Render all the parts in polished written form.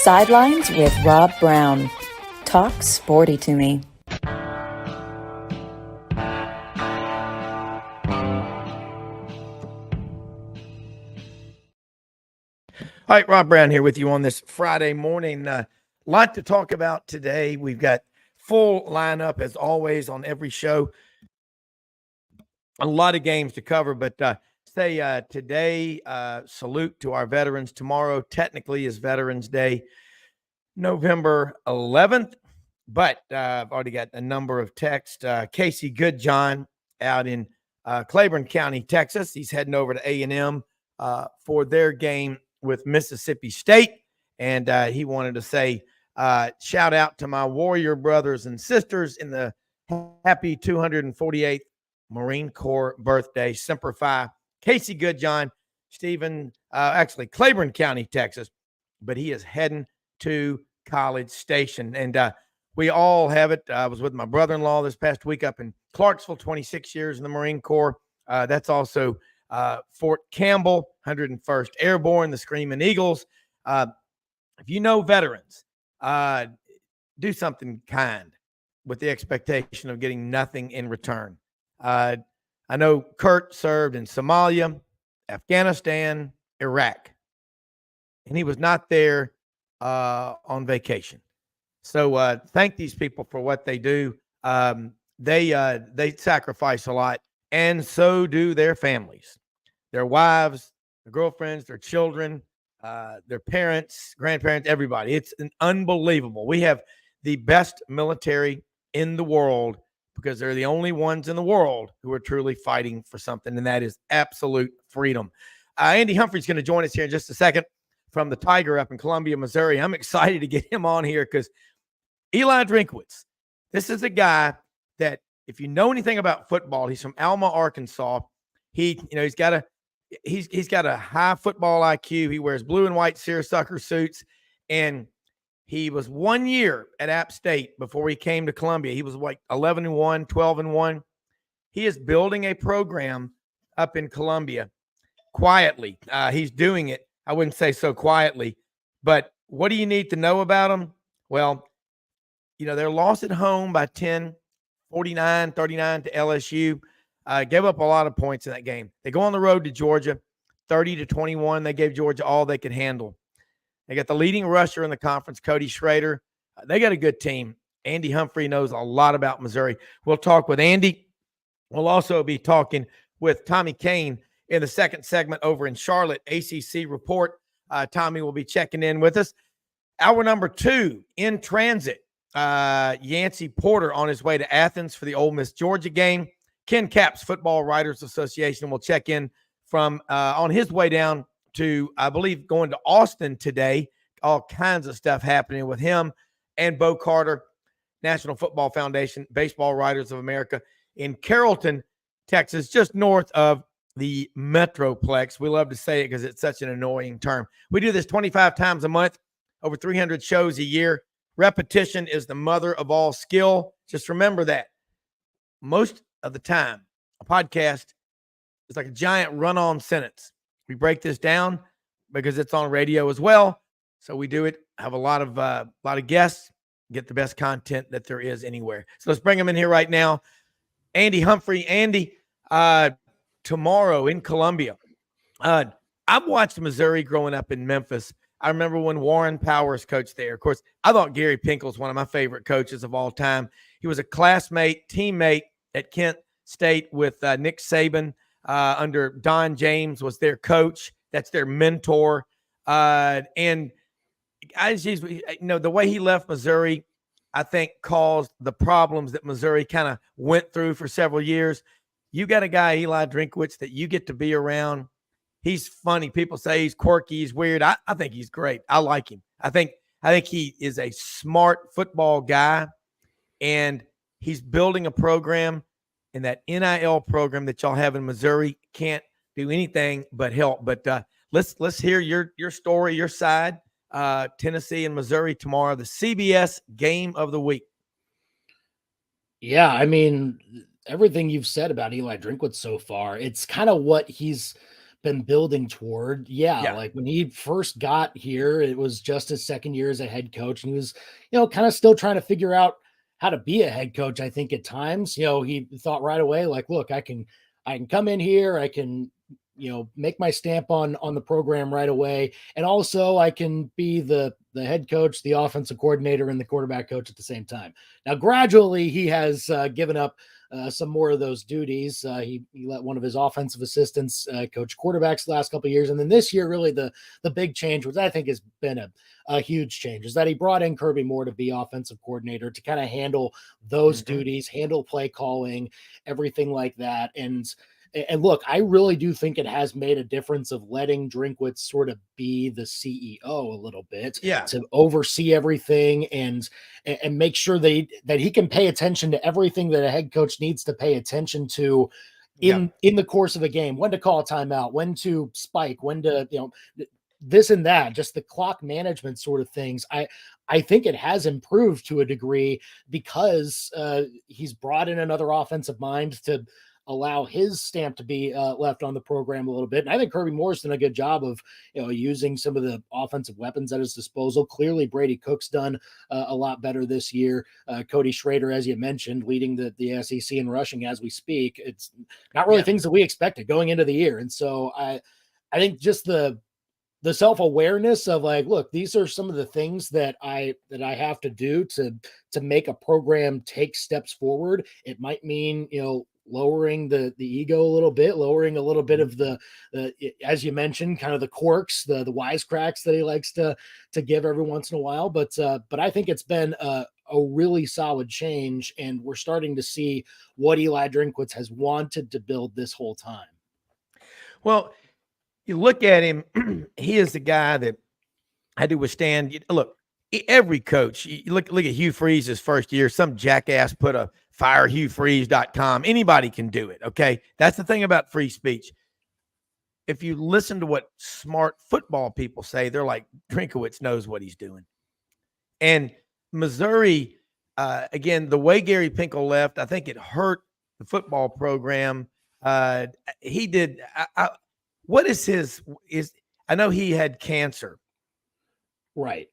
Sidelines with Rob Browne. Talk sporty to me. All right, Rob Browne here with you on this Friday morning. Lot to talk about today. We've got full lineup as always on every show. A lot of games to cover, but today, salute to our veterans. Tomorrow technically is Veterans Day, November 11th, but I've already got a number of texts. Casey Goodjohn out in Claiborne County, Texas. He's heading over to A&M for their game with Mississippi State, and he wanted to say shout out to my Warrior brothers and sisters in the happy 248th Marine Corps birthday. Semper Fi. Casey Goodjohn, Claiborne County, Texas, but he is heading to College Station, and we all have it. I was with my brother-in-law this past week up in Clarksville, 26 years in the Marine Corps. That's also Fort Campbell, 101st Airborne, the Screaming Eagles. If you know veterans, do something kind with the expectation of getting nothing in return. I know Kurt served in Somalia, Afghanistan, Iraq, and he was not there on vacation. So thank these people for what they do. They sacrifice a lot, and so do their families, their wives, their girlfriends, their children, their parents, grandparents, everybody. It's unbelievable. We have the best military in the world because they're the only ones in the world who are truly fighting for something, and that is absolute freedom. Andy Humphrey's going to join us here in just a second from the Tiger up in Columbia, Missouri. I'm excited to get him on here because Eli Drinkwitz, this is a guy that if you know anything about football, he's from Alma, Arkansas. He's got a high football IQ. He wears blue and white seersucker suits, and he was 1 year at App State before he came to Columbia. He was like 11-1, 12-1. He is building a program up in Columbia quietly. He's doing it. I wouldn't say so quietly, but what do you need to know about him? Well, they're lost at home by 10, 49-39 to LSU. Gave up a lot of points in that game. They go on the road to Georgia, 30-21. They gave Georgia all they could handle. They got the leading rusher in the conference, Cody Schrader. They got a good team. Andy Humphrey knows a lot about Missouri. We'll talk with Andy. We'll also be talking with Tommy Kane in the second segment over in Charlotte, ACC Report. Tommy will be checking in with us. Hour number 2, in transit. Yancy Porter on his way to Athens for the Ole Miss Georgia game. Ken Capps, Football Writers Association, will check in from on his way down to, I believe, going to Austin today. All kinds of stuff happening with him. And Bo Carter, National Football Foundation, Baseball Writers of America in Carrollton, Texas, just north of the Metroplex. We love to say it because it's such an annoying term. We do this 25 times a month, over 300 shows a year. Repetition is the mother of all skill. Just remember that. Most of the time, a podcast is like a giant run-on sentence. We break this down because it's on radio as well. So we do it, have a lot of guests, get the best content that there is anywhere. So let's bring them in here right now. Andy Humphrey. Andy, tomorrow in Columbia. I've watched Missouri growing up in Memphis. I remember when Warren Powers coached there. Of course, I thought Gary Pinkel's one of my favorite coaches of all time. He was a classmate, teammate at Kent State with Nick Saban. Under Don James was their coach. That's their mentor. And the way he left Missouri, I think caused the problems that Missouri kind of went through for several years. You got a guy, Eli Drinkwitz, that you get to be around. He's funny. People say he's quirky, he's weird. I think he's great. I like him. I think he is a smart football guy, and he's building a program. And that NIL program that y'all have in Missouri can't do anything but help. But let's hear your story, your side. Tennessee and Missouri tomorrow, the CBS game of the week. Yeah, I mean, everything you've said about Eli Drinkwitz so far, it's kind of what he's been building toward. Yeah, Yeah. like when he first got here, it was just his second year as a head coach, and he was, kind of still trying to figure out how to be a head coach. I think at times, he thought right away, like, look, I can come in here, I can, make my stamp on the program right away, and also I can be the head coach, the offensive coordinator, and the quarterback coach at the same time. Now, gradually, he has given up some more of those duties. He let one of his offensive assistants coach quarterbacks the last couple of years. And then this year, really the big change, which I think has been a huge change, is that he brought in Kirby Moore to be offensive coordinator to kind of handle those duties, handle play calling, everything like that. And look, I really do think it has made a difference of letting Drinkwitz sort of be the CEO a little bit, to oversee everything and make sure that he can pay attention to everything that a head coach needs to pay attention to in the course of a game, when to call a timeout, when to spike, when to, this and that, just the clock management sort of things. I think it has improved to a degree because he's brought in another offensive mind to allow his stamp to be left on the program a little bit. And I think Kirby Moore's done a good job of, using some of the offensive weapons at his disposal. Clearly, Brady Cook's done a lot better this year. Cody Schrader, as you mentioned, leading the SEC in rushing as we speak. It's not really things that we expected going into the year. And so I think just the self-awareness of like, look, these are some of the things that I have to do to make a program take steps forward. It might mean, lowering the ego a little bit, lowering a little bit of the as you mentioned, kind of the quirks, the wisecracks that he likes to give every once in a while. But I think it's been a really solid change, and we're starting to see what Eli Drinkwitz has wanted to build this whole time. Well, you look at him, he is the guy that had to withstand. Look, every coach, you look at Hugh Freeze's first year, some jackass put a firehughfreeze.com. Anybody can do it, okay? That's the thing about free speech. If you listen to what smart football people say, they're like, Drinkwitz knows what he's doing. And Missouri, again, the way Gary Pinkel left, I think it hurt the football program. He did what is I know he had cancer. Right.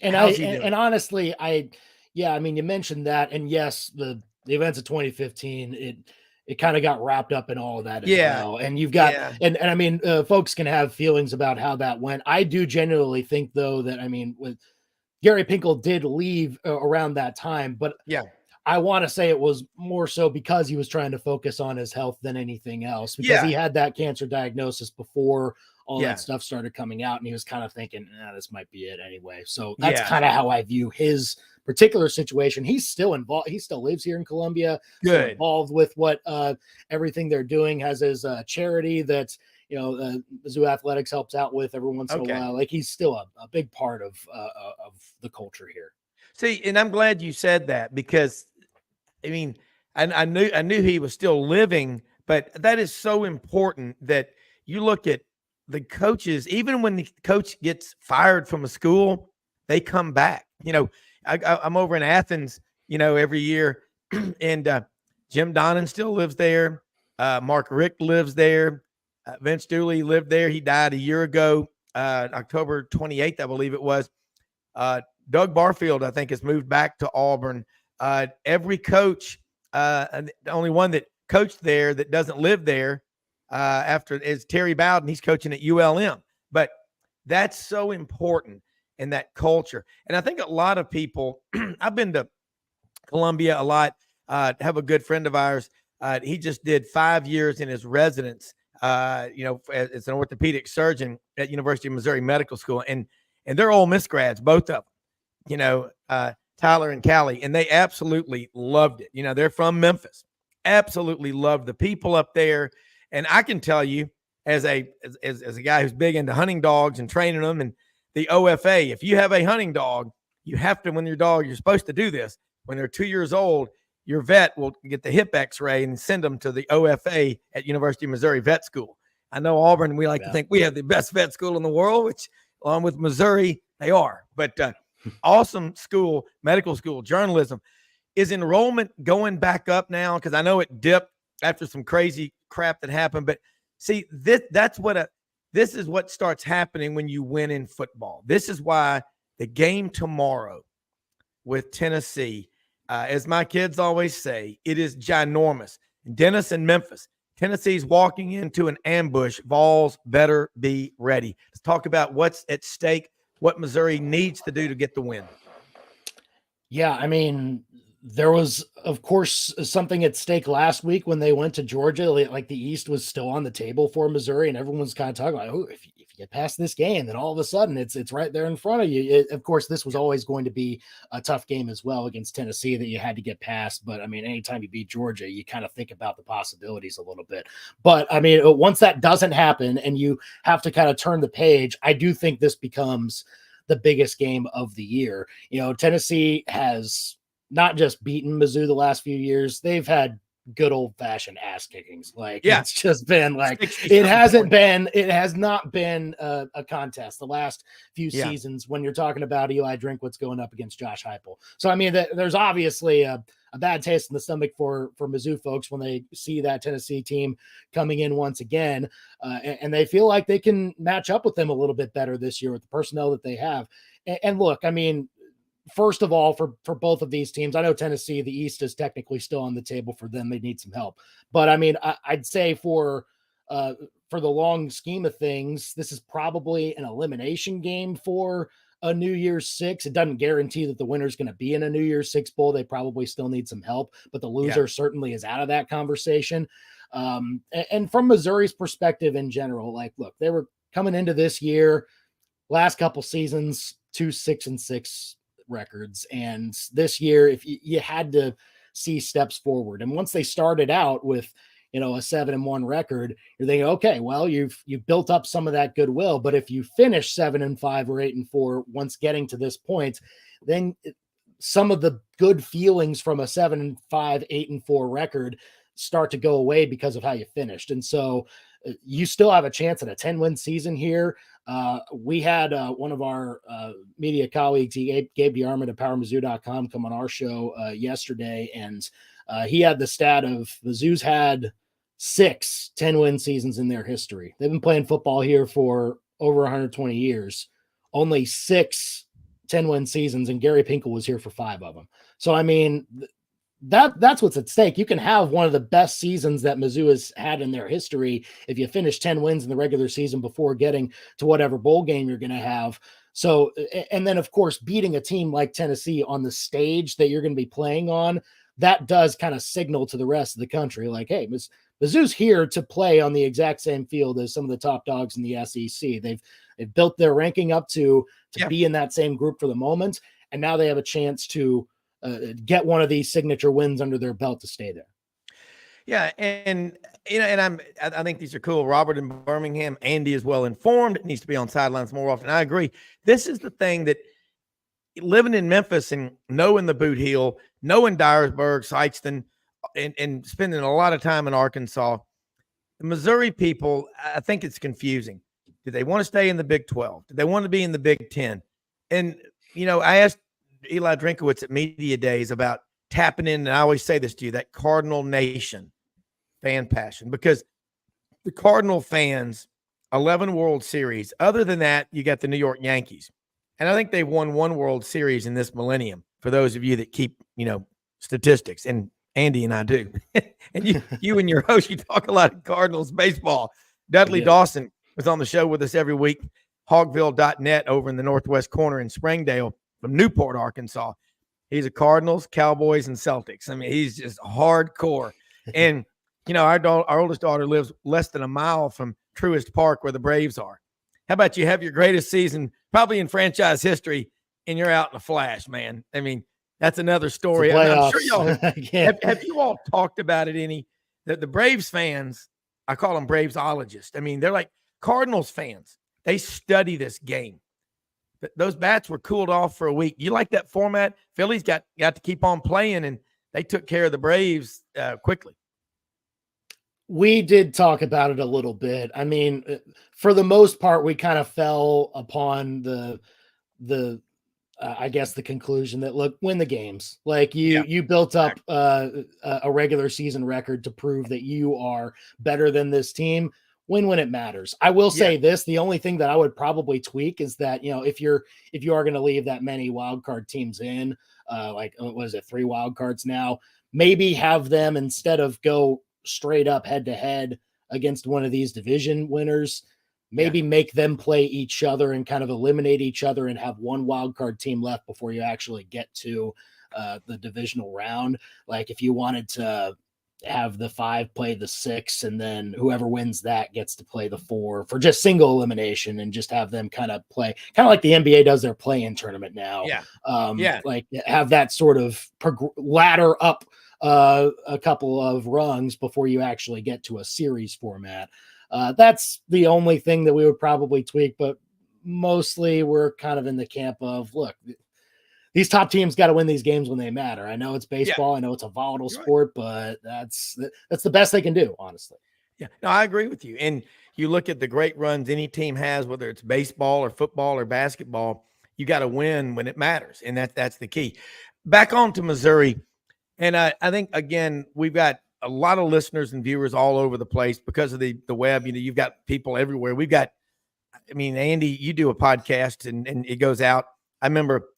And and honestly, I mean, you mentioned that, and yes, the events of 2015, it kind of got wrapped up in all of that as well. And you've got, and I mean, folks can have feelings about how that went. I do genuinely think though, that, I mean, with Gary Pinkel did leave around that time, but I want to say it was more so because he was trying to focus on his health than anything else, because he had that cancer diagnosis before all that stuff started coming out, and he was kind of thinking, this might be it anyway. So that's kind of how I view his particular situation. He's still involved. He still lives here in Columbia, still involved with what everything they're doing, has his charity that, Mizzou Athletics helps out with every once in a while. Like, he's still a big part of the culture here. See, and I'm glad you said that, because I mean, I knew he was still living, but that is so important that you look at the coaches. Even when the coach gets fired from a school, they come back. I'm over in Athens, every year, and Jim Donnan still lives there. Mark Richt lives there. Vince Dooley lived there. He died a year ago, October 28th, I believe it was. Doug Barfield, I think, has moved back to Auburn. Every coach, the only one that coached there that doesn't live there after is Terry Bowden. He's coaching at ULM. But that's so important in that culture. And I think a lot of people, I've been to Columbia a lot, have a good friend of ours. He just did 5 years in his residence, as an orthopedic surgeon at University of Missouri Medical School. And they're Ole Miss grads, both of them, Tyler and Callie, and they absolutely loved it. They're from Memphis, absolutely loved the people up there. And I can tell you, as a guy who's big into hunting dogs and training them, and the OFA, if you have a hunting dog, you have to, when you're supposed to do this, when they're 2 years old, your vet will get the hip x-ray and send them to the OFA at University of Missouri Vet School. I know Auburn, we like to think we have the best vet school in the world, which along with Missouri, they are. But awesome school, medical school, journalism. Is enrollment going back up now? Because I know it dipped after some crazy crap that happened. But see, that's what this is what starts happening when you win in football. This is why the game tomorrow with Tennessee, as my kids always say, it is ginormous. Dennis in Memphis, Tennessee's walking into an ambush. Vols better be ready. Let's talk about what's at stake, what Missouri needs to do to get the win. Yeah, I mean, there was, of course, something at stake last week when they went to Georgia. Like the East was still on the table for Missouri, and everyone was kind of talking about, oh, if you get past this game, then all of a sudden it's right there in front of you. Of course, this was always going to be a tough game as well against Tennessee that you had to get past. But I mean, anytime you beat Georgia, you kind of think about the possibilities a little bit. But I mean, once that doesn't happen and you have to kind of turn the page, I do think this becomes the biggest game of the year. Tennessee has not just beaten Mizzou the last few years, they've had good old fashioned ass kickings. It's just been it has not been a contest the last few seasons when you're talking about Eli Drinkwitz going up against Josh Heupel. So, I mean, there's obviously a bad taste in the stomach for Mizzou folks when they see that Tennessee team coming in once again, and they feel like they can match up with them a little bit better this year with the personnel that they have. And look, I mean, first of all, for both of these teams, I know Tennessee, the East is technically still on the table for them. They need some help. But I mean, I'd say for the long scheme of things, this is probably an elimination game for a New Year's Six. It doesn't guarantee that the winner's going to be in a New Year's Six bowl. They probably still need some help, but the loser certainly is out of that conversation. And from Missouri's perspective in general, look, they were coming into this year, last couple seasons, 2 6-6 records. And this year, if you had to see steps forward, and once they started out with, a 7-1 record, you're thinking, okay, well, you've built up some of that goodwill. But if you finish 7-5 or 8-4, once getting to this point, then some of the good feelings from a 7-5, 8-4 record start to go away because of how you finished. And so you still have a chance at a 10-win season here. We had one of our media colleagues, Gabe DeArmond at PowerMizzou.com, come on our show yesterday, and he had the stat of Mizzou's had 6 10-win seasons in their history. They've been playing football here for over 120 years. Only 6 10-win seasons, and Gary Pinkel was here for 5 of them. So, I mean, that's what's at stake. You can have one of the best seasons that Mizzou has had in their history if you finish 10 wins in the regular season before getting to whatever bowl game you're going to have. So, and then of course, beating a team like Tennessee on the stage that you're going to be playing on, that does kind of signal to the rest of the country, like, hey, Mizzou's here to play on the exact same field as some of the top dogs in the SEC. They've built their ranking up to be in that same group for the moment. And now they have a chance to get one of these signature wins under their belt to stay there. Yeah, and I think these are cool. Robert in Birmingham, Andy is well informed. It needs to be on sidelines more often. I agree. This is the thing that living in Memphis and knowing the Boot Heel, knowing Dyersburg, Sykeston, and spending a lot of time in Arkansas, the Missouri people, I think it's confusing. Do they want to stay in the Big 12? Do they want to be in the Big 10? And, I asked Eli Drinkwitz at Media Days about tapping in, and I always say this to you, that Cardinal Nation fan passion, because the Cardinal fans, 11 World Series. Other than that, you got the New York Yankees. And I think they've won 1 World Series in this millennium, for those of you that keep, statistics, and Andy and I do. And you and your host, you talk a lot of Cardinals baseball. Dudley Dawson was on the show with us every week, hogville.net over in the northwest corner in Springdale from Newport, Arkansas. He's a Cardinals, Cowboys, and Celtics. I mean, he's just hardcore. And, our oldest daughter lives less than a mile from Truist Park where the Braves are. How about you have your greatest season probably in franchise history and you're out in a flash, man? I mean, that's another story. I'm sure y'all have you all talked about it any? The Braves fans, I call them Bravesologists. I mean, they're like Cardinals fans. They study this game. Those bats were cooled off for a week. You like that format? Phillies got to keep on playing, and they took care of the Braves quickly. We did talk about it a little bit. I mean, for the most part, we kind of fell upon I guess the conclusion that, look, win the games. Like you built up a regular season record to prove that you are better than this team. win when it matters. I will say this, the only thing that I would probably tweak is that, if you are going to leave that many wild card teams in, like, what is it, 3 wild cards now, maybe have them, instead of go straight up head to head against one of these division winners, maybe make them play each other and kind of eliminate each other and have one wild card team left before you actually get to the divisional round. Like if you wanted to have the 5 play the 6, and then whoever wins that gets to play the 4 for just single elimination, and just have them kind of play kind of like the NBA does their play-in tournament now. Like have that sort of ladder up a couple of rungs before you actually get to a series format. That's the only thing that we would probably tweak, but mostly we're kind of in the camp of, look, these top teams got to win these games when they matter. I know it's baseball. I know it's a volatile sport, but that's the best they can do, honestly. Yeah, no, I agree with you. And you look at the great runs any team has, whether it's baseball or football or basketball, you got to win when it matters. And that's the key. Back on to Missouri. And I think, again, we've got a lot of listeners and viewers all over the place because of the web. You've got people everywhere. We've got, Andy, you do a podcast and it goes out. I remember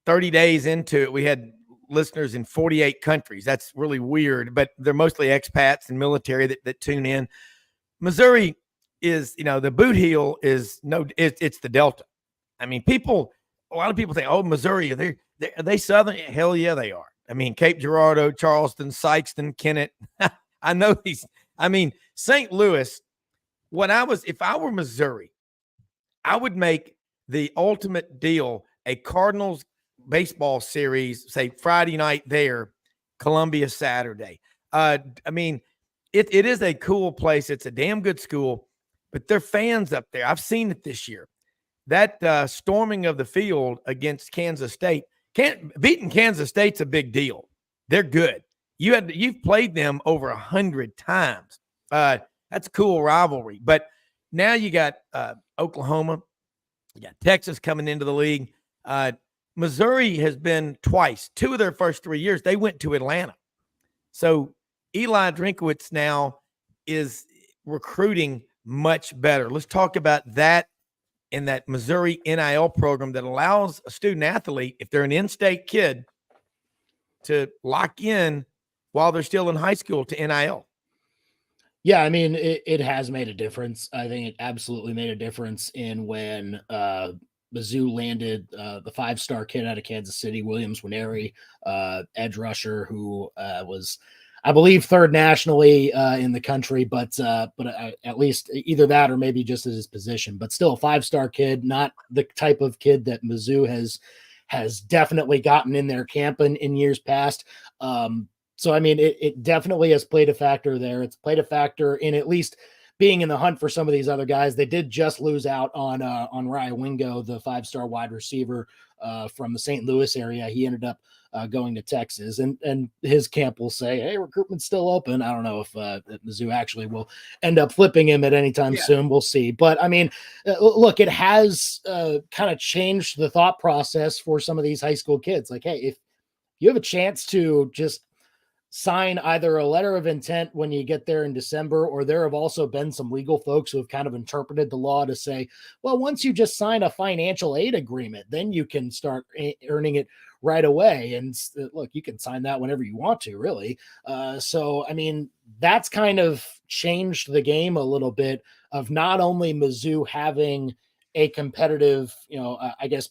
30 days into it, we had listeners in 48 countries. That's really weird, but they're mostly expats and military that tune in. Missouri is, the boot heel is it's the Delta. A lot of people think, oh, Missouri, are they Southern? Hell yeah, they are. Cape Girardeau, Charleston, Sykeston, Kennett. I know these. St. Louis, if I were Missouri, I would make the ultimate deal a Cardinals baseball series, say Friday night there, Columbia Saturday. It is a cool place. It's a damn good school, but their fans up there, I've seen it this year. That storming of the field against Kansas State, beating Kansas State's a big deal. They're good. You've played them over 100 times. That's a cool rivalry. But now you got Oklahoma, you got Texas coming into the league. Missouri has been twice. 2 of their first 3 years, they went to Atlanta. So Eli Drinkwitz now is recruiting much better. Let's talk about that in that Missouri NIL program that allows a student athlete, if they're an in-state kid, to lock in while they're still in high school to NIL. Yeah, it has made a difference. I think it absolutely made a difference in when Mizzou landed the 5-star kid out of Kansas City, Williams Winery, edge rusher, who was, I believe, 3rd nationally in the country, but at least either that or maybe just at his position, but still a 5-star kid, not the type of kid that Mizzou has definitely gotten in their camp in years past. So, it definitely has played a factor there. It's played a factor in at least being in the hunt for some of these other guys. They did just lose out on Ryan Wingo, the 5-star wide receiver from the St. Louis area. He ended up going to Texas, and his camp will say, hey, recruitment's still open. I don't know if Mizzou actually will end up flipping him at any time soon. We'll see. But look, it has kind of changed the thought process for some of these high school kids. Like, hey, if you have a chance to just sign either a letter of intent when you get there in December, or there have also been some legal folks who have kind of interpreted the law to say, well, once you just sign a financial aid agreement, then you can start earning it right away. And look, you can sign that whenever you want to, really. So, that's kind of changed the game a little bit, of not only Mizzou having a competitive,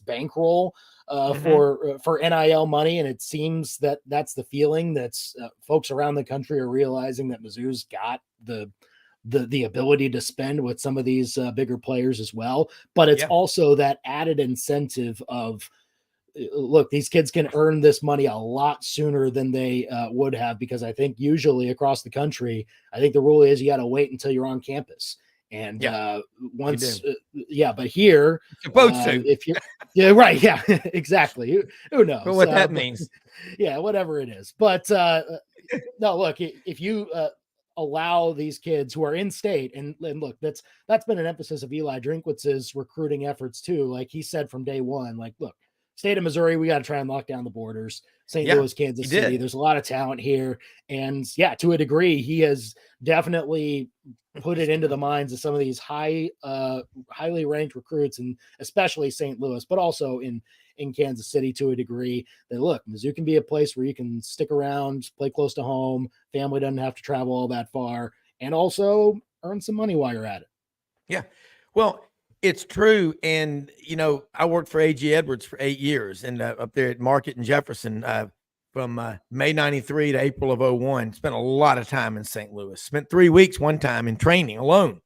bankroll for NIL money. And it seems that that's the feeling that's folks around the country are realizing that Mizzou's got the ability to spend with some of these bigger players as well. But it's also that added incentive of, look, these kids can earn this money a lot sooner than they would have, because I think usually across the country, I think the rule is you got to wait until you're on campus. And once, but here, supposed to, if you're, right. Yeah, exactly. Who knows what that means? Yeah, whatever it is. But no, look, if you allow these kids who are in state, and look, that's been an emphasis of Eli Drinkwitz's recruiting efforts too. Like he said from day one, like, look, state of Missouri, we got to try and lock down the borders. St. Yeah, Louis, Kansas City. There's a lot of talent here. And yeah, to a degree, he has definitely put it into the minds of some of these highly ranked recruits, and especially St. Louis, but also in Kansas City to a degree, that look, Mizzou can be a place where you can stick around, play close to home, family doesn't have to travel all that far, and also earn some money while you're at it. Yeah. Well, it's true. And, I worked for A.G. Edwards for 8 years and up there at Market and Jefferson from May 93 to April of 01. Spent a lot of time in St. Louis. Spent 3 weeks one time in training alone.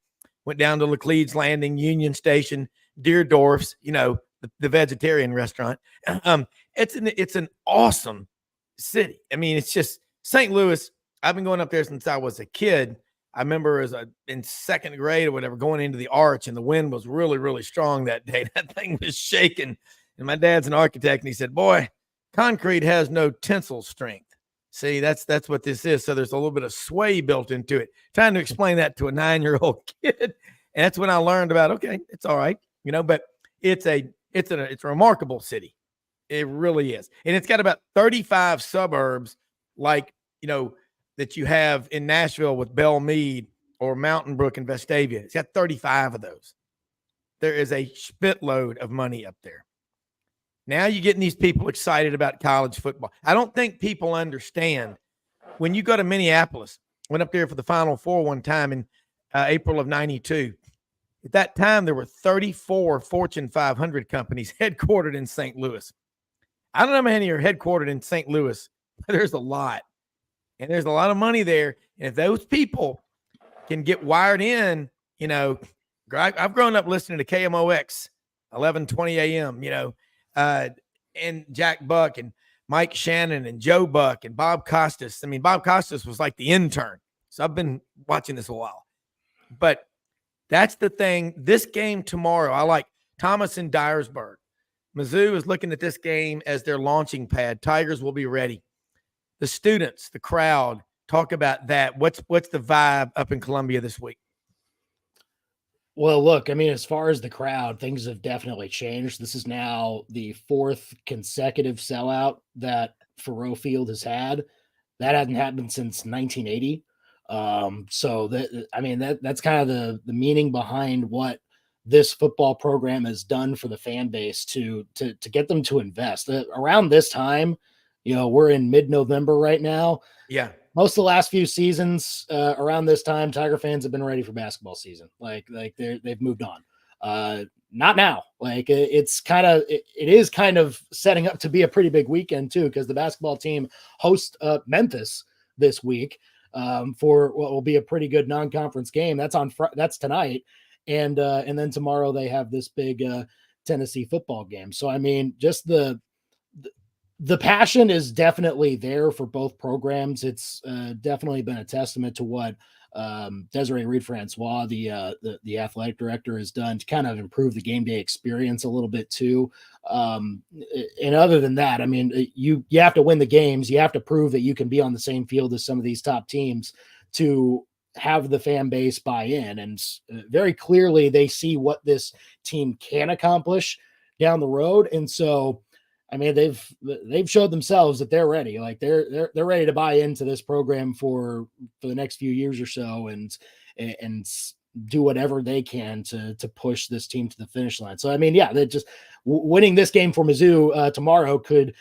Went down to Laclede's Landing, Union Station, Deerdorf's, the vegetarian restaurant. It's an awesome city. I mean, it's just St. Louis. I've been going up there since I was a kid. I remember in second grade or whatever, going into the arch, and the wind was really, really strong that day. That thing was shaking. And my dad's an architect, and he said, boy, concrete has no tensile strength. See, that's what this is. So there's a little bit of sway built into it. Trying to explain that to a 9-year-old kid. And that's when I learned about, okay, it's all right, but it's a remarkable city. It really is. And it's got about 35 suburbs like, that you have in Nashville with Belle Meade or Mountain Brook and Vestavia. It's got 35 of those. There is a spitload of money up there. Now you're getting these people excited about college football. I don't think people understand when you go to Minneapolis, went up there for the Final Four one time in April of 92. At that time, there were 34 Fortune 500 companies headquartered in St. Louis. I don't know how many are headquartered in St. Louis, but there's a lot. And there's a lot of money there. And if those people can get wired in, I've grown up listening to KMOX, 11:20 a.m., and Jack Buck and Mike Shannon and Joe Buck and Bob Costas. I mean, Bob Costas was like the intern. So I've been watching this a while. But that's the thing. This game tomorrow, I like Thomas and Dyersburg. Mizzou is looking at this game as their launching pad. Tigers will be ready. The students, the crowd, talk about that. What's the vibe up in Columbia this week? Well, look, I mean, as far as the crowd, things have definitely changed. This is now the 4th consecutive sellout that Faurot Field has had. That hadn't happened since 1980. So that's kind of the meaning behind what this football program has done for the fan base to get them to invest. Around this time, we're in mid-November right now. Yeah. Most of the last few seasons around this time, Tiger fans have been ready for basketball season. Like they've moved on. Not now. Like it is kind of setting up to be a pretty big weekend too, because the basketball team hosts Memphis this week for what will be a pretty good non-conference game. That's tonight, and then tomorrow they have this big Tennessee football game. So I mean, just the passion is definitely there for both programs. It's definitely been a testament to what Desiree Reed-Francois, the athletic director, has done to kind of improve the game day experience a little bit too. And other than that, I mean, you have to win the games. You have to prove that you can be on the same field as some of these top teams to have the fan base buy in. And very clearly they see what this team can accomplish down the road. And so, I mean, they've showed themselves that they're ready. Like they're ready to buy into this program for the next few years or so, and do whatever they can to push this team to the finish line. So I mean, yeah, they just winning this game for Mizzou tomorrow could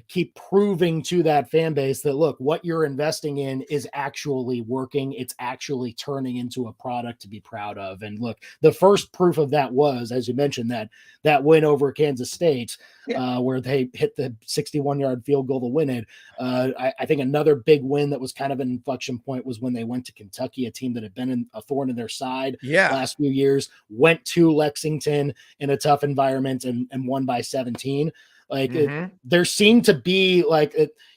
keep proving to that fan base that, look, what you're investing in is actually working. It's actually turning into a product to be proud of. And look, the first proof of that was, as you mentioned, that win over Kansas State, where they hit the 61-yard field goal to win it. I think another big win that was kind of an inflection point was when they went to Kentucky, a team that had been a thorn in their side the last few years, went to Lexington in a tough environment and won by 17. Like there seemed to be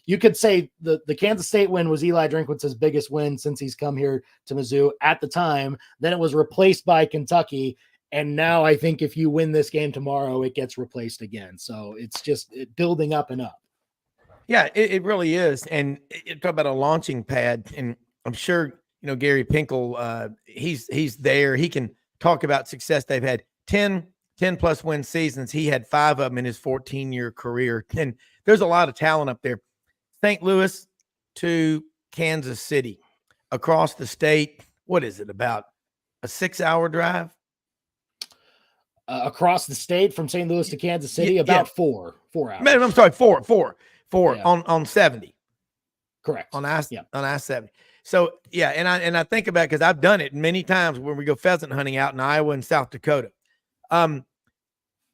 you could say the Kansas State win was Eli Drinkwitz's biggest win since he's come here to Mizzou at the time. Then it was replaced by Kentucky. And now I think if you win this game tomorrow, it gets replaced again. So it's just building up and up. Yeah, it really is. And you talk about a launching pad, and I'm sure, Gary Pinkel, he's there. He can talk about success they've had. 10 10-plus win seasons. He had 5 of them in his 14-year career. And there's a lot of talent up there. St. Louis to Kansas City, across the state, what is it, about a 6-hour drive? Across the state from St. Louis to Kansas City, about 4 hours. I'm sorry, four Yeah. on 70. Correct. On I-70. So and I think about, because I've done it many times when we go pheasant hunting out in Iowa and South Dakota.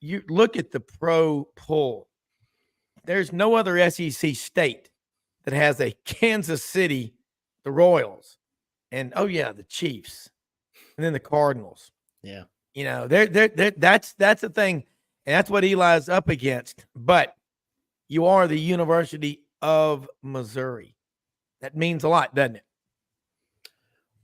You look at the pro poll. There's no other SEC state that has a Kansas City, the Royals, and the Chiefs, and then the Cardinals. Yeah. That's the thing, and that's what Eli's up against. But you are the University of Missouri. That means a lot, doesn't it?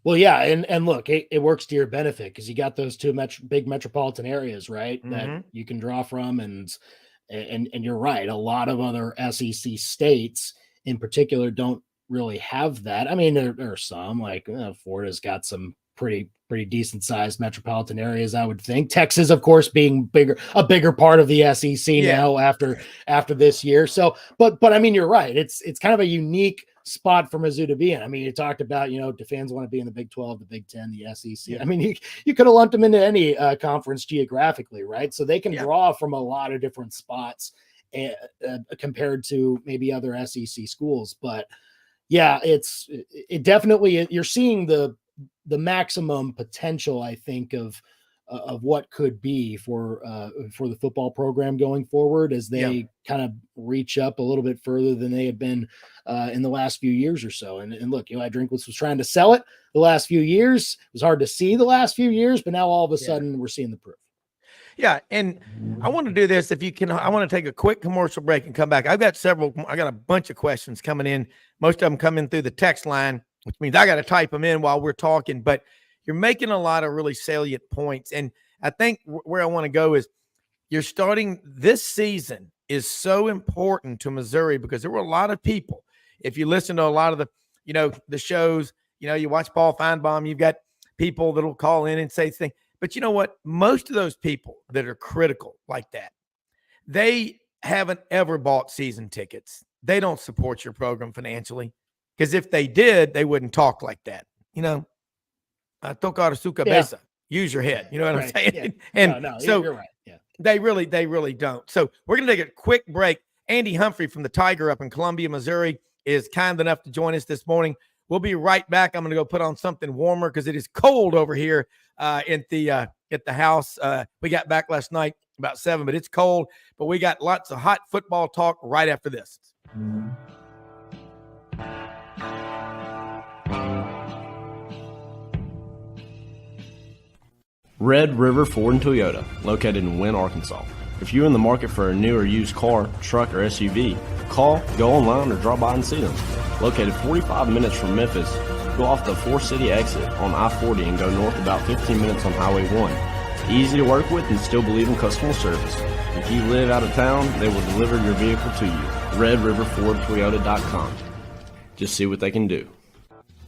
Well, yeah, and look, it works to your benefit because you got those two big metropolitan areas, right, that you can draw from, and you're right. A lot of other SEC states, in particular, don't really have that. I mean, there are some, like Florida's got some pretty decent sized metropolitan areas, I would think. Texas, of course, being a bigger part of the SEC now after this year. So, but I mean, you're right. It's kind of a unique spot for Mizzou to be in. I mean, you talked about, do fans want to be in the Big 12, the Big 10, the SEC? I mean, you could have lumped them into any conference geographically, right? So they can draw from a lot of different spots compared to maybe other SEC schools. But yeah, it definitely, you're seeing the maximum potential, I think, of what could be for the football program going forward as they kind of reach up a little bit further than they had been in the last few years or so. And look, Eli Drinkwitz was trying to sell it the last few years. It was hard to see the last few years, but now all of a sudden we're seeing the proof. Yeah, and I want to do this. If you can, I want to take a quick commercial break and come back. I got a bunch of questions coming in. Most of them come in through the text line, which means I got to type them in while we're talking, but you're making a lot of really salient points. And I think where I want to go is you're starting this season is so important to Missouri because there were a lot of people. If you listen to a lot of the shows, you watch Paul Feinbaum, you've got people that'll call in and say things. But you know what? Most of those people that are critical like that, they haven't ever bought season tickets. They don't support your program financially because if they did, they wouldn't talk like that. Tocar suka besa. Use your head. You know what I'm saying? Yeah. And so you're right. Yeah. They really don't. So we're going to take a quick break. Andy Humphrey from the Tiger up in Columbia, Missouri is kind enough to join us this morning. We'll be right back. I'm going to go put on something warmer because it is cold over here at the house. We got back last night about 7, but it's cold. But we got lots of hot football talk right after this. Red River Ford and Toyota, located in Wynne, Arkansas. If you're in the market for a new or used car, truck, or SUV, call, go online, or drop by and see them. Located 45 minutes from Memphis, go off the 4-city exit on I-40 and go north about 15 minutes on Highway 1. Easy to work with and still believe in customer service. If you live out of town, they will deliver your vehicle to you. RedRiverFordToyota.com. Just see what they can do.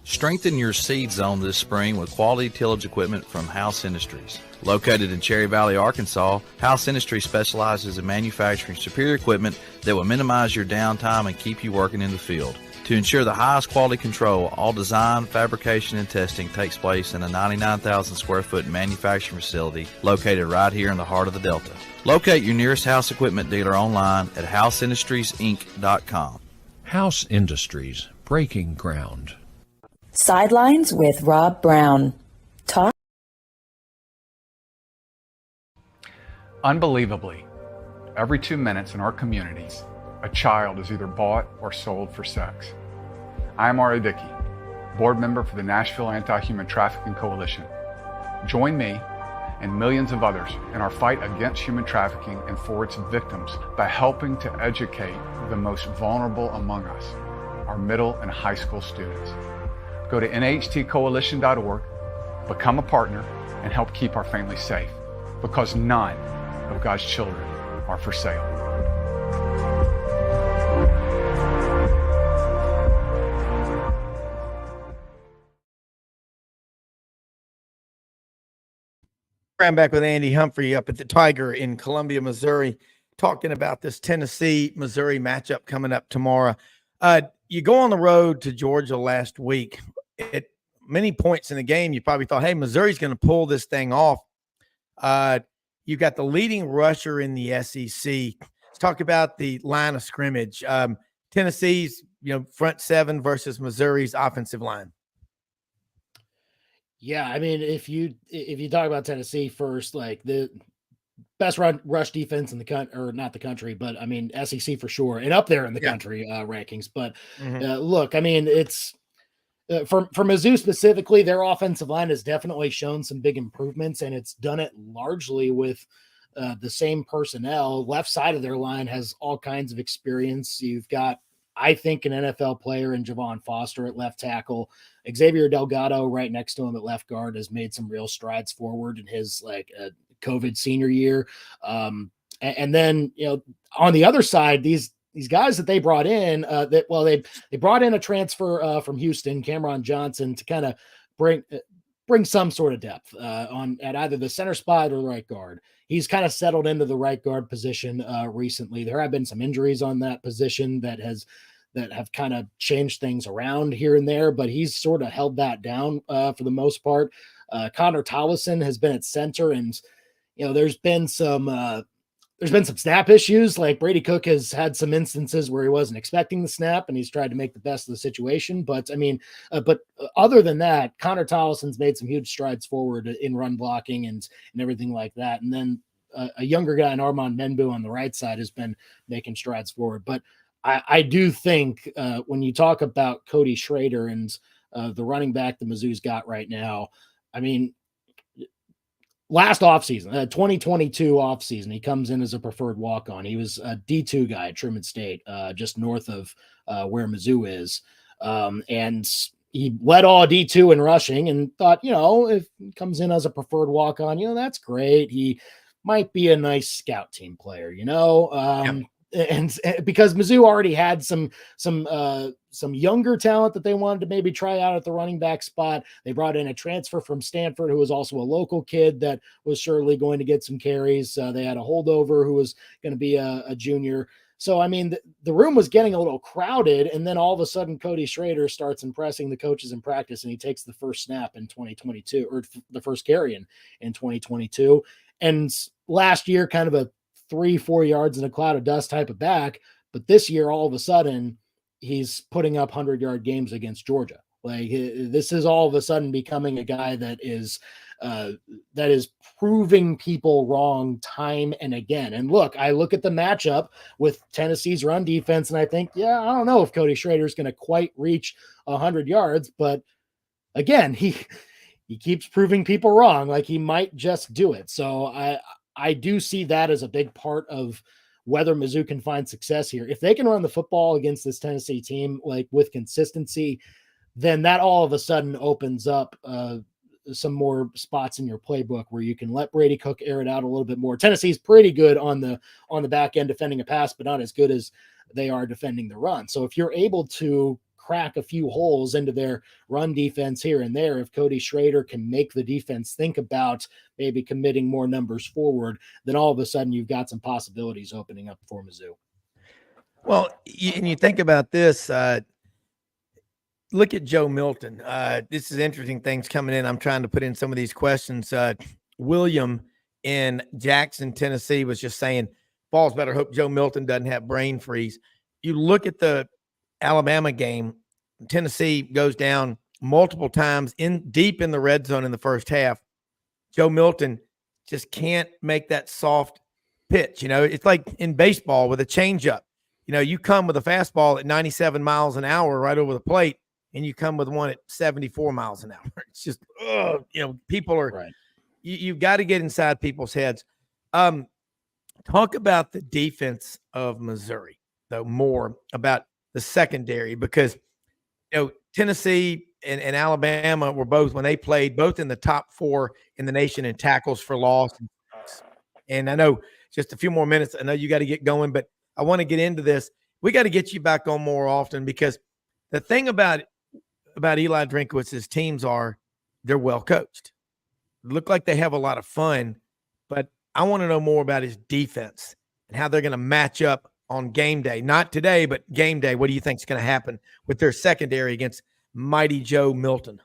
Strengthen your seed zone this spring with quality tillage equipment from House Industries. Located in Cherry Valley, Arkansas, House Industries specializes in manufacturing superior equipment that will minimize your downtime and keep you working in the field. To ensure the highest quality control, all design, fabrication, and testing takes place in a 99,000 square foot manufacturing facility located right here in the heart of the Delta. Locate your nearest House equipment dealer online at houseindustriesinc.com. House Industries, breaking ground. Sidelines with Rob Browne. Talk. Unbelievably, every 2 minutes in our communities, a child is either bought or sold for sex. I am Ari Dickey, board member for the Nashville Anti-Human Trafficking Coalition. Join me and millions of others in our fight against human trafficking and for its victims by helping to educate the most vulnerable among us, our middle and high school students. Go to nhtcoalition.org, become a partner, and help keep our families safe, because none of God's children are for sale. I'm back with Andy Humphrey up at the Tiger in Columbia, Missouri, talking about this Tennessee-Missouri matchup coming up tomorrow. You go on the road to Georgia last week. At many points in the game, you probably thought, hey, Missouri's going to pull this thing off. You got the leading rusher in the SEC. Let's talk about the line of scrimmage. Tennessee's, front seven versus Missouri's offensive line. Yeah, I mean, if you talk about Tennessee first, like the best rush defense in the country, or not the country, but I mean SEC for sure, and up there in the country rankings. But look, I mean, it's for Mizzou specifically, their offensive line has definitely shown some big improvements, and it's done it largely with the same personnel. Left side of their line has all kinds of experience. You've got, I think, an NFL player in Javon Foster at left tackle. Xavier Delgado right next to him at left guard has made some real strides forward in his COVID senior year. And then, on the other side, these guys that they brought in, they brought in a transfer from Houston, Cameron Johnson, to kind of bring some sort of depth at either the center spot or the right guard. He's kind of settled into the right guard position recently. There have been some injuries on that position that have kind of changed things around here and there, but he's sort of held that down for the most part. Connor Tollison has been at center, and there's been some snap issues. Like Brady Cook has had some instances where he wasn't expecting the snap and he's tried to make the best of the situation. But I mean, other than that, Connor Tollison's made some huge strides forward in run blocking and everything like that. And then a younger guy in Armand Menbu on the right side has been making strides forward. But I do think when you talk about Cody Schrader and the running back the Mizzou's got right now, I mean, last offseason, 2022 offseason, he comes in as a preferred walk-on. He was a D2 guy at Truman State, just north of where Mizzou is. And he led all D2 in rushing and thought, if he comes in as a preferred walk-on, that's great. He might be a nice scout team player, And because Mizzou already had some younger talent that they wanted to maybe try out at the running back spot. They brought in a transfer from Stanford who was also a local kid that was surely going to get some carries. They had a holdover who was going to be a junior. So, I mean, the room was getting a little crowded, and then all of a sudden Cody Schrader starts impressing the coaches in practice, and he takes the first snap in 2022, or the first carry in 2022. And last year, kind of a 3-4 yards in a cloud of dust type of back. But this year, all of a sudden, he's putting up 100-yard games against Georgia. Like, this is all of a sudden becoming a guy that is proving people wrong time and again. And look, I look at the matchup with Tennessee's run defense, and I think, I don't know if Cody Schrader is going to quite reach 100 yards, but again, he keeps proving people wrong. Like, he might just do it. So I do see that as a big part of whether Mizzou can find success here. If they can run the football against this Tennessee team, like with consistency, then that all of a sudden opens up some more spots in your playbook where you can let Brady Cook air it out a little bit more. Tennessee's pretty good on the back end defending a pass, but not as good as they are defending the run. So if you're able to crack a few holes into their run defense here and there, if Cody Schrader can make the defense think about maybe committing more numbers forward, then all of a sudden you've got some possibilities opening up for Mizzou. Well, and you think about this, look at Joe Milton. This is interesting things coming in. I'm trying to put in some of these questions. William in Jackson, Tennessee was just saying, Balls better hope Joe Milton doesn't have brain freeze. You look at the Alabama game, Tennessee goes down multiple times deep in the red zone in the first half. Joe Milton just can't make that soft pitch. It's like in baseball with a changeup. You come with a fastball at 97 miles an hour right over the plate, and you come with one at 74 miles an hour. It's just, people are right. You've got to get inside people's heads. Talk about the defense of Missouri, though, more about the secondary, because Tennessee and Alabama were both, when they played, both in the top 4 in the nation in tackles for loss. And I know just a few more minutes, I know you got to get going, but I want to get into this. We got to get you back on more often, because the thing about Eli Drinkowitz's teams they're well coached. look like they have a lot of fun, but I want to know more about his defense and how they're going to match up on game day. Not today, but game day. What do you think is going to happen with their secondary against mighty Joe Milton?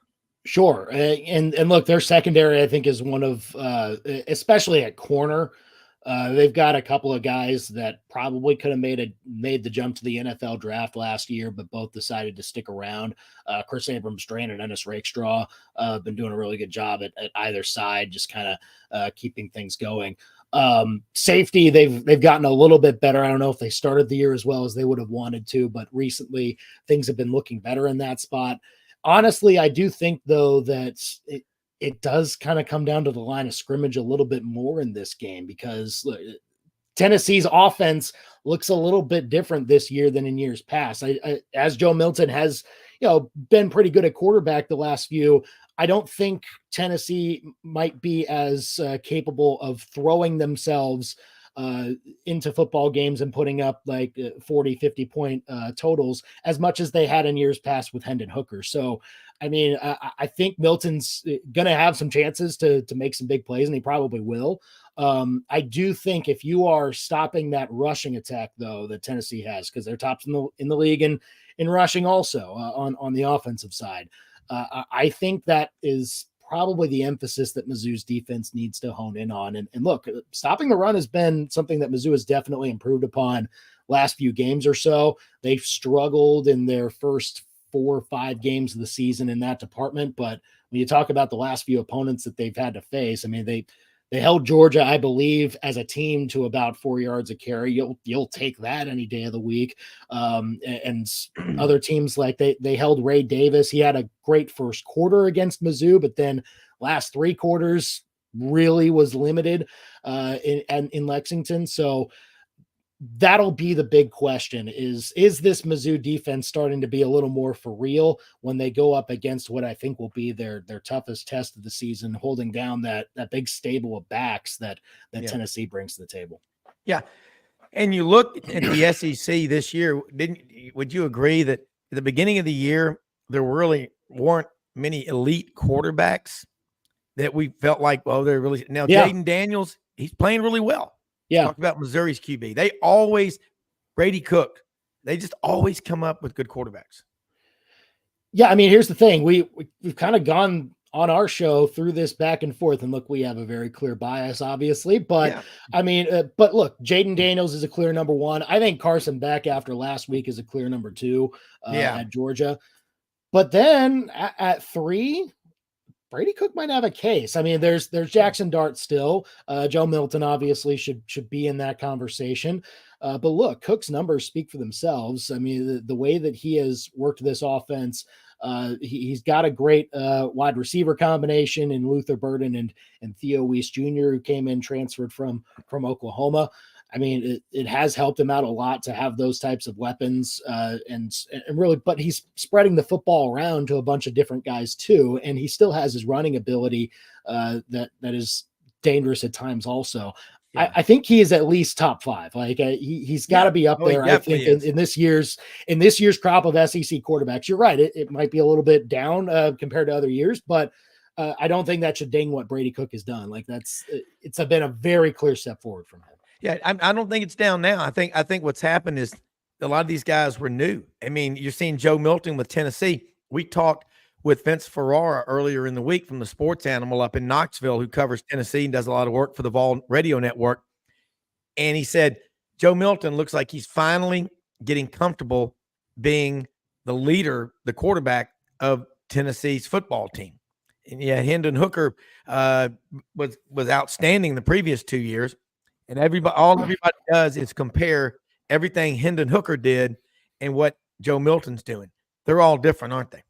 Sure. And look, their secondary, I think, is one of, especially at corner, they've got a couple of guys that probably could have made the jump to the NFL draft last year, but both decided to stick around. Chris Abrams-Drain and Ennis Rakestraw have been doing a really good job at either side, just kind of keeping things going. Safety, they've gotten a little bit better. I don't know if they started the year as well as they would have wanted to, but recently things have been looking better in that spot. Honestly, I do think, though, that it does kind of come down to the line of scrimmage a little bit more in this game, because Tennessee's offense looks a little bit different this year than in years past. As Joe Milton has, been pretty good at quarterback the last few, I don't think Tennessee might be as capable of throwing themselves into football games and putting up like 40, 50 point totals as much as they had in years past with Hendon Hooker. So, I mean, I think Milton's going to have some chances to make some big plays, and he probably will. I do think if you are stopping that rushing attack, though, that Tennessee has, because they're tops in the league in rushing also on the offensive side, I think that is probably the emphasis that Mizzou's defense needs to hone in on. And look, stopping the run has been something that Mizzou has definitely improved upon last few games or so. They've struggled in their first 4 or 5 games of the season in that department. But when you talk about the last few opponents that they've had to face, I mean, they held Georgia, I believe, as a team to about 4 yards a carry. You'll take that any day of the week. And other teams, like they held Ray Davis. He had a great first quarter against Mizzou, but then last 3 quarters really was limited in Lexington. So that'll be the big question is this Mizzou defense starting to be a little more for real when they go up against what I think will be their toughest test of the season, holding down that big stable of backs that Tennessee brings to the table. Yeah. And you look at the SEC this year, would you agree that at the beginning of the year, there really weren't many elite quarterbacks that we felt like, well, they're really now Jaden Daniels, he's playing really well. Yeah. Talk about Missouri's QB. They always, Brady Cook, they just always come up with good quarterbacks. Yeah. I mean, here's the thing. We've kind of gone on our show through this back and forth, and look, we have a very clear bias, obviously, but I mean, but look, Jaden Daniels is a clear number 1. I think Carson Beck after last week is a clear number 2 at Georgia. But then at 3, Brady Cook might have a case. I mean, there's Jackson Dart still. Joe Milton obviously should be in that conversation. But look, Cook's numbers speak for themselves. I mean, the way that he has worked this offense, he's got a great wide receiver combination in Luther Burden and Theo Weiss Jr., who came in transferred from Oklahoma. I mean, it has helped him out a lot to have those types of weapons and really, but he's spreading the football around to a bunch of different guys too. And he still has his running ability that is dangerous at times also. Yeah. I think he is at least top 5. Like he's got to be up there. I think in this year's crop of SEC quarterbacks, you're right. It might be a little bit down compared to other years, but I don't think that should ding what Brady Cook has done. Like it's been a very clear step forward from him. Yeah, I don't think it's down now. I think what's happened is a lot of these guys were new. I mean, you're seeing Joe Milton with Tennessee. We talked with Vince Ferrara earlier in the week from the Sports Animal up in Knoxville, who covers Tennessee and does a lot of work for the Vol Radio Network. And he said, Joe Milton looks like he's finally getting comfortable being the leader, the quarterback of Tennessee's football team. And yeah, Hendon Hooker was outstanding the previous 2 years. And all everybody does is compare everything Hendon Hooker did and what Joe Milton's doing. They're all different, aren't they?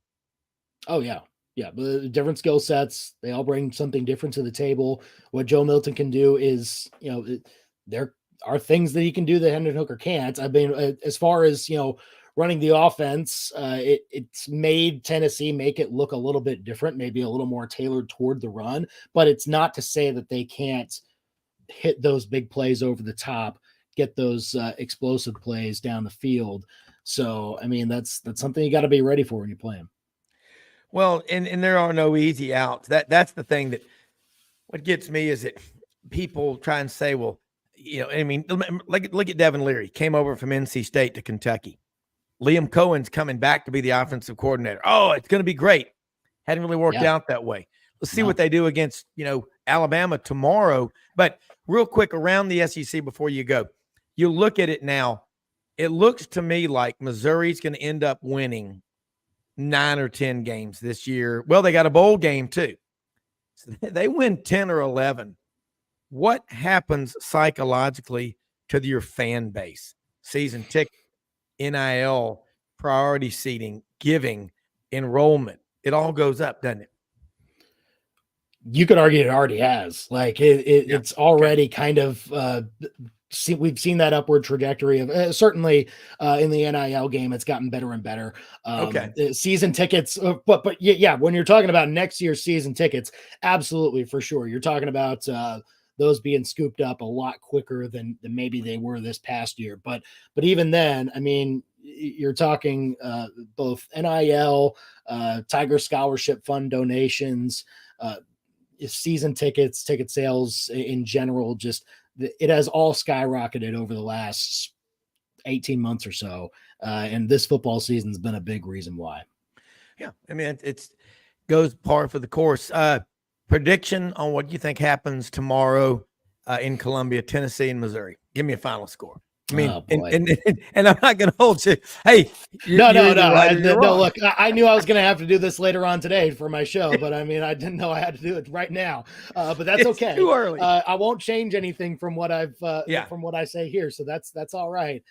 Oh, yeah. Yeah, but different skill sets. They all bring something different to the table. What Joe Milton can do is, there are things that he can do that Hendon Hooker can't. I mean, as far as, running the offense, it's made Tennessee make it look a little bit different, maybe a little more tailored toward the run. But it's not to say that they can't hit those big plays over the top, get those explosive plays down the field. So, I mean, that's something you got to be ready for when you play them. Well, and there are no easy outs. That's the thing that What gets me is that people try and say, well, I mean, look at Devin Leary, came over from NC State to Kentucky. Liam Cohen's coming back to be the offensive coordinator. Oh, it's going to be great. Hadn't really worked out that way. Let's see what they do against, Alabama tomorrow. But real quick, around the SEC before you go, you look at it now, it looks to me like Missouri's going to end up winning 9 or 10 games this year. Well, they got a bowl game too. So they win 10 or 11. What happens psychologically to your fan base? Season ticket, NIL, priority seating, giving, enrollment. It all goes up, doesn't it? You could argue it already has. Like it's already kind of we've seen that upward trajectory of certainly in the NIL game. It's gotten better and better. Season tickets, but yeah, when you're talking about next year's season tickets, absolutely for sure. You're talking about those being scooped up a lot quicker than maybe they were this past year. But even then, I mean, you're talking both NIL, Tiger Scholarship Fund donations, season tickets, ticket sales in general, just it has all skyrocketed over the last 18 months or so. And this football season's been a big reason why. Yeah. I mean, it's goes par for the course. Prediction on what you think happens tomorrow in Columbia, Tennessee, and Missouri. Give me a final score. I mean, and I'm not going to hold you. Hey, no. Look, I knew I was going to have to do this later on today for my show, but I mean, I didn't know I had to do it right now. But that's okay. Too early. I won't change anything from what from what I say here. So that's all right.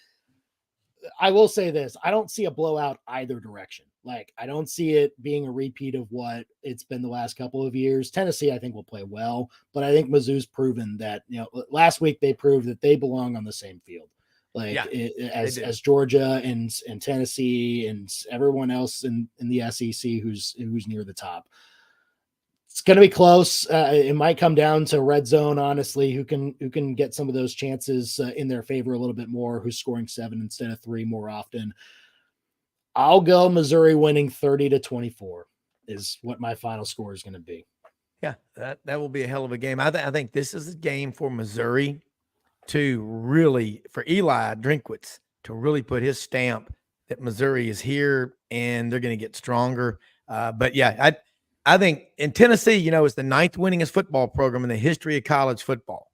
I will say this: I don't see a blowout either direction. Like, I don't see it being a repeat of what it's been the last couple of years. Tennessee, I think, will play well, but I think Mizzou's proven that, last week they proved that they belong on the same field. As Georgia and Tennessee and everyone else in the SEC who's near the top. It's going to be close. It might come down to red zone, honestly, who can get some of those chances in their favor a little bit more, who's scoring 7 instead of 3 more often. I'll go Missouri winning 30-24 is what my final score is going to be. Yeah, that will be a hell of a game. I think this is a game for Missouri to really, for Eli Drinkwitz to really put his stamp that Missouri is here and they're going to get stronger. But yeah, I think in Tennessee, it's the 9th winningest football program in the history of college football.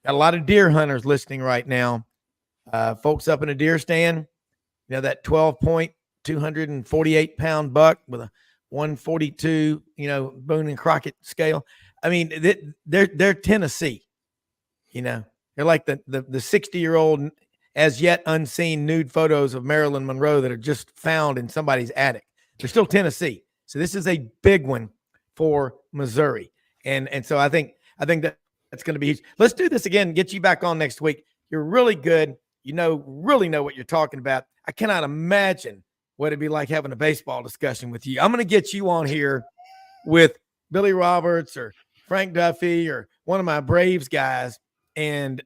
Got a lot of deer hunters listening right now. Folks up in a deer stand, that 12-point, 248-pound buck with a 142, Boone and Crockett scale. I mean, they're Tennessee, They're like the 60-year-old as yet unseen nude photos of Marilyn Monroe that are just found in somebody's attic. They're still Tennessee. So this is a big one for Missouri. And so I think that's going to be huge. Let's do this again, get you back on next week. You're really good. Really know what you're talking about. I cannot imagine what it'd be like having a baseball discussion with you. I'm going to get you on here with Billy Roberts or Frank Duffy or one of my Braves guys. And,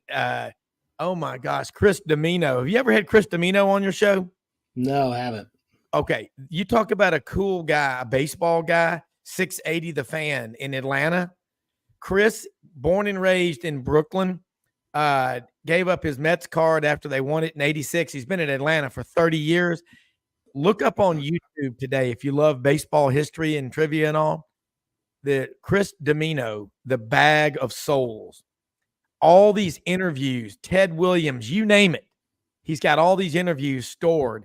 oh my gosh, Chris Domino. Have you ever had Chris Domino on your show? No, I haven't. Okay. You talk about a cool guy, a baseball guy, 680 The Fan in Atlanta. Chris, born and raised in Brooklyn, gave up his Mets card after they won it in 86. He's been in Atlanta for 30 years. Look up on YouTube today if you love baseball history and trivia and all. The Chris Domino, The Bag of Souls. All these interviews, Ted Williams, you name it. He's got all these interviews stored,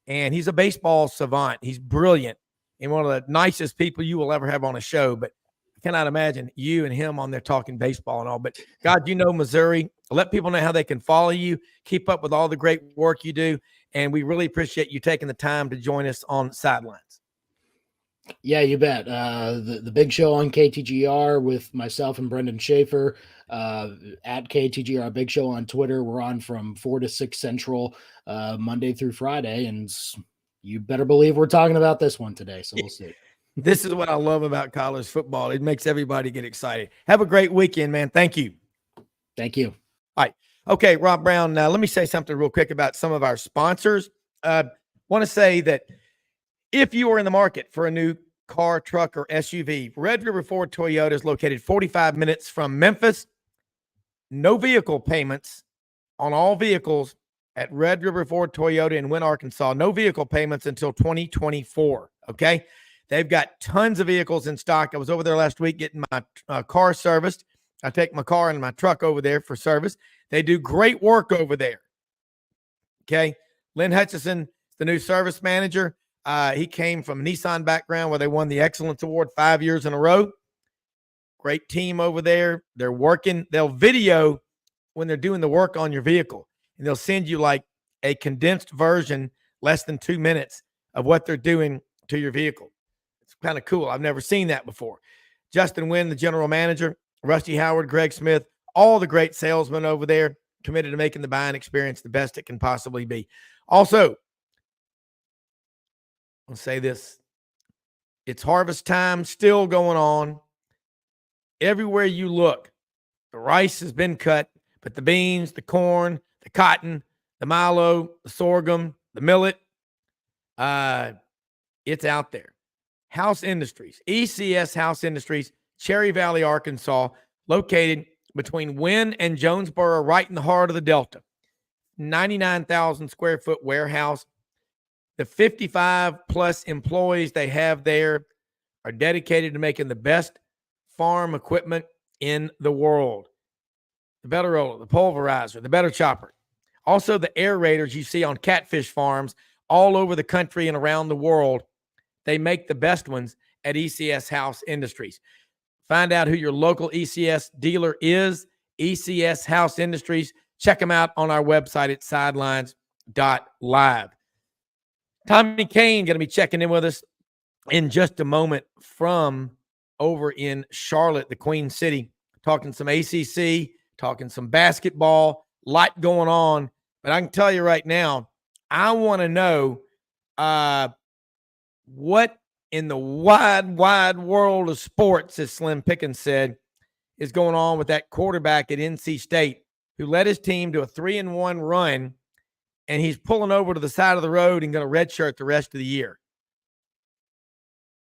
and he's a baseball savant. He's brilliant and one of the nicest people you will ever have on a show, but I cannot imagine you and him on there talking baseball and all. But, God, Missouri. Let people know how they can follow you, keep up with all the great work you do, and we really appreciate you taking the time to join us on Sidelines. Yeah, you bet. The big show on KTGR with myself and Brendan Schaefer at KTGR Big Show on Twitter. We're on from 4 to 6 Central Monday through Friday, and you better believe we're talking about this one today, so we'll see. This is what I love about college football. It makes everybody get excited. Have a great weekend, man. Thank you. Thank you. All right. Okay, Rob Browne, now let me say something real quick about some of our sponsors. Want to say that if you are in the market for a new car, truck, or SUV. Red River Ford Toyota is located 45 minutes from Memphis. No vehicle payments on all vehicles at Red River Ford Toyota in Wynne, Arkansas. No vehicle payments until 2024, okay? They've got tons of vehicles in stock. I was over there last week getting my car serviced. I take my car and my truck over there for service. They do great work over there, okay? Lynn Hutchison, the new service manager. He came from a Nissan background where they won the Excellence Award 5 years in a row. Great team over there. They're working. They'll video when they're doing the work on your vehicle, and they'll send you like a condensed version, less than 2 minutes, of what they're doing to your vehicle. It's kind of cool. I've never seen that before. Justin Wynn, the general manager, Rusty Howard, Greg Smith, all the great salesmen over there, committed to making the buying experience the best it can possibly be. Also, I'll say this. It's harvest time still going on. Everywhere you look, the rice has been cut, but the beans, the corn, the cotton, the milo, the sorghum, the millet, it's out there. House Industries, ECS House Industries, Cherry Valley, Arkansas, located between Wynne and Jonesboro, right in the heart of the Delta. 99,000 square foot warehouse. The 55-plus employees they have there are dedicated to making the best farm equipment in the world. The better roller, the pulverizer, the better chopper. Also, the aerators you see on catfish farms all over the country and around the world. They make the best ones at ECS House Industries. Find out who your local ECS dealer is, ECS House Industries. Check them out on our website at sidelines.live. Tommy Kane going to be checking in with us in just a moment from over in Charlotte, the Queen City, talking some ACC, talking some basketball, lot going on. But I can tell you right now, I want to know what in the wide, wide world of sports, as Slim Pickens said, is going on with that quarterback at NC State who led his team to a 3-1 run, and he's pulling over to the side of the road and going to redshirt the rest of the year.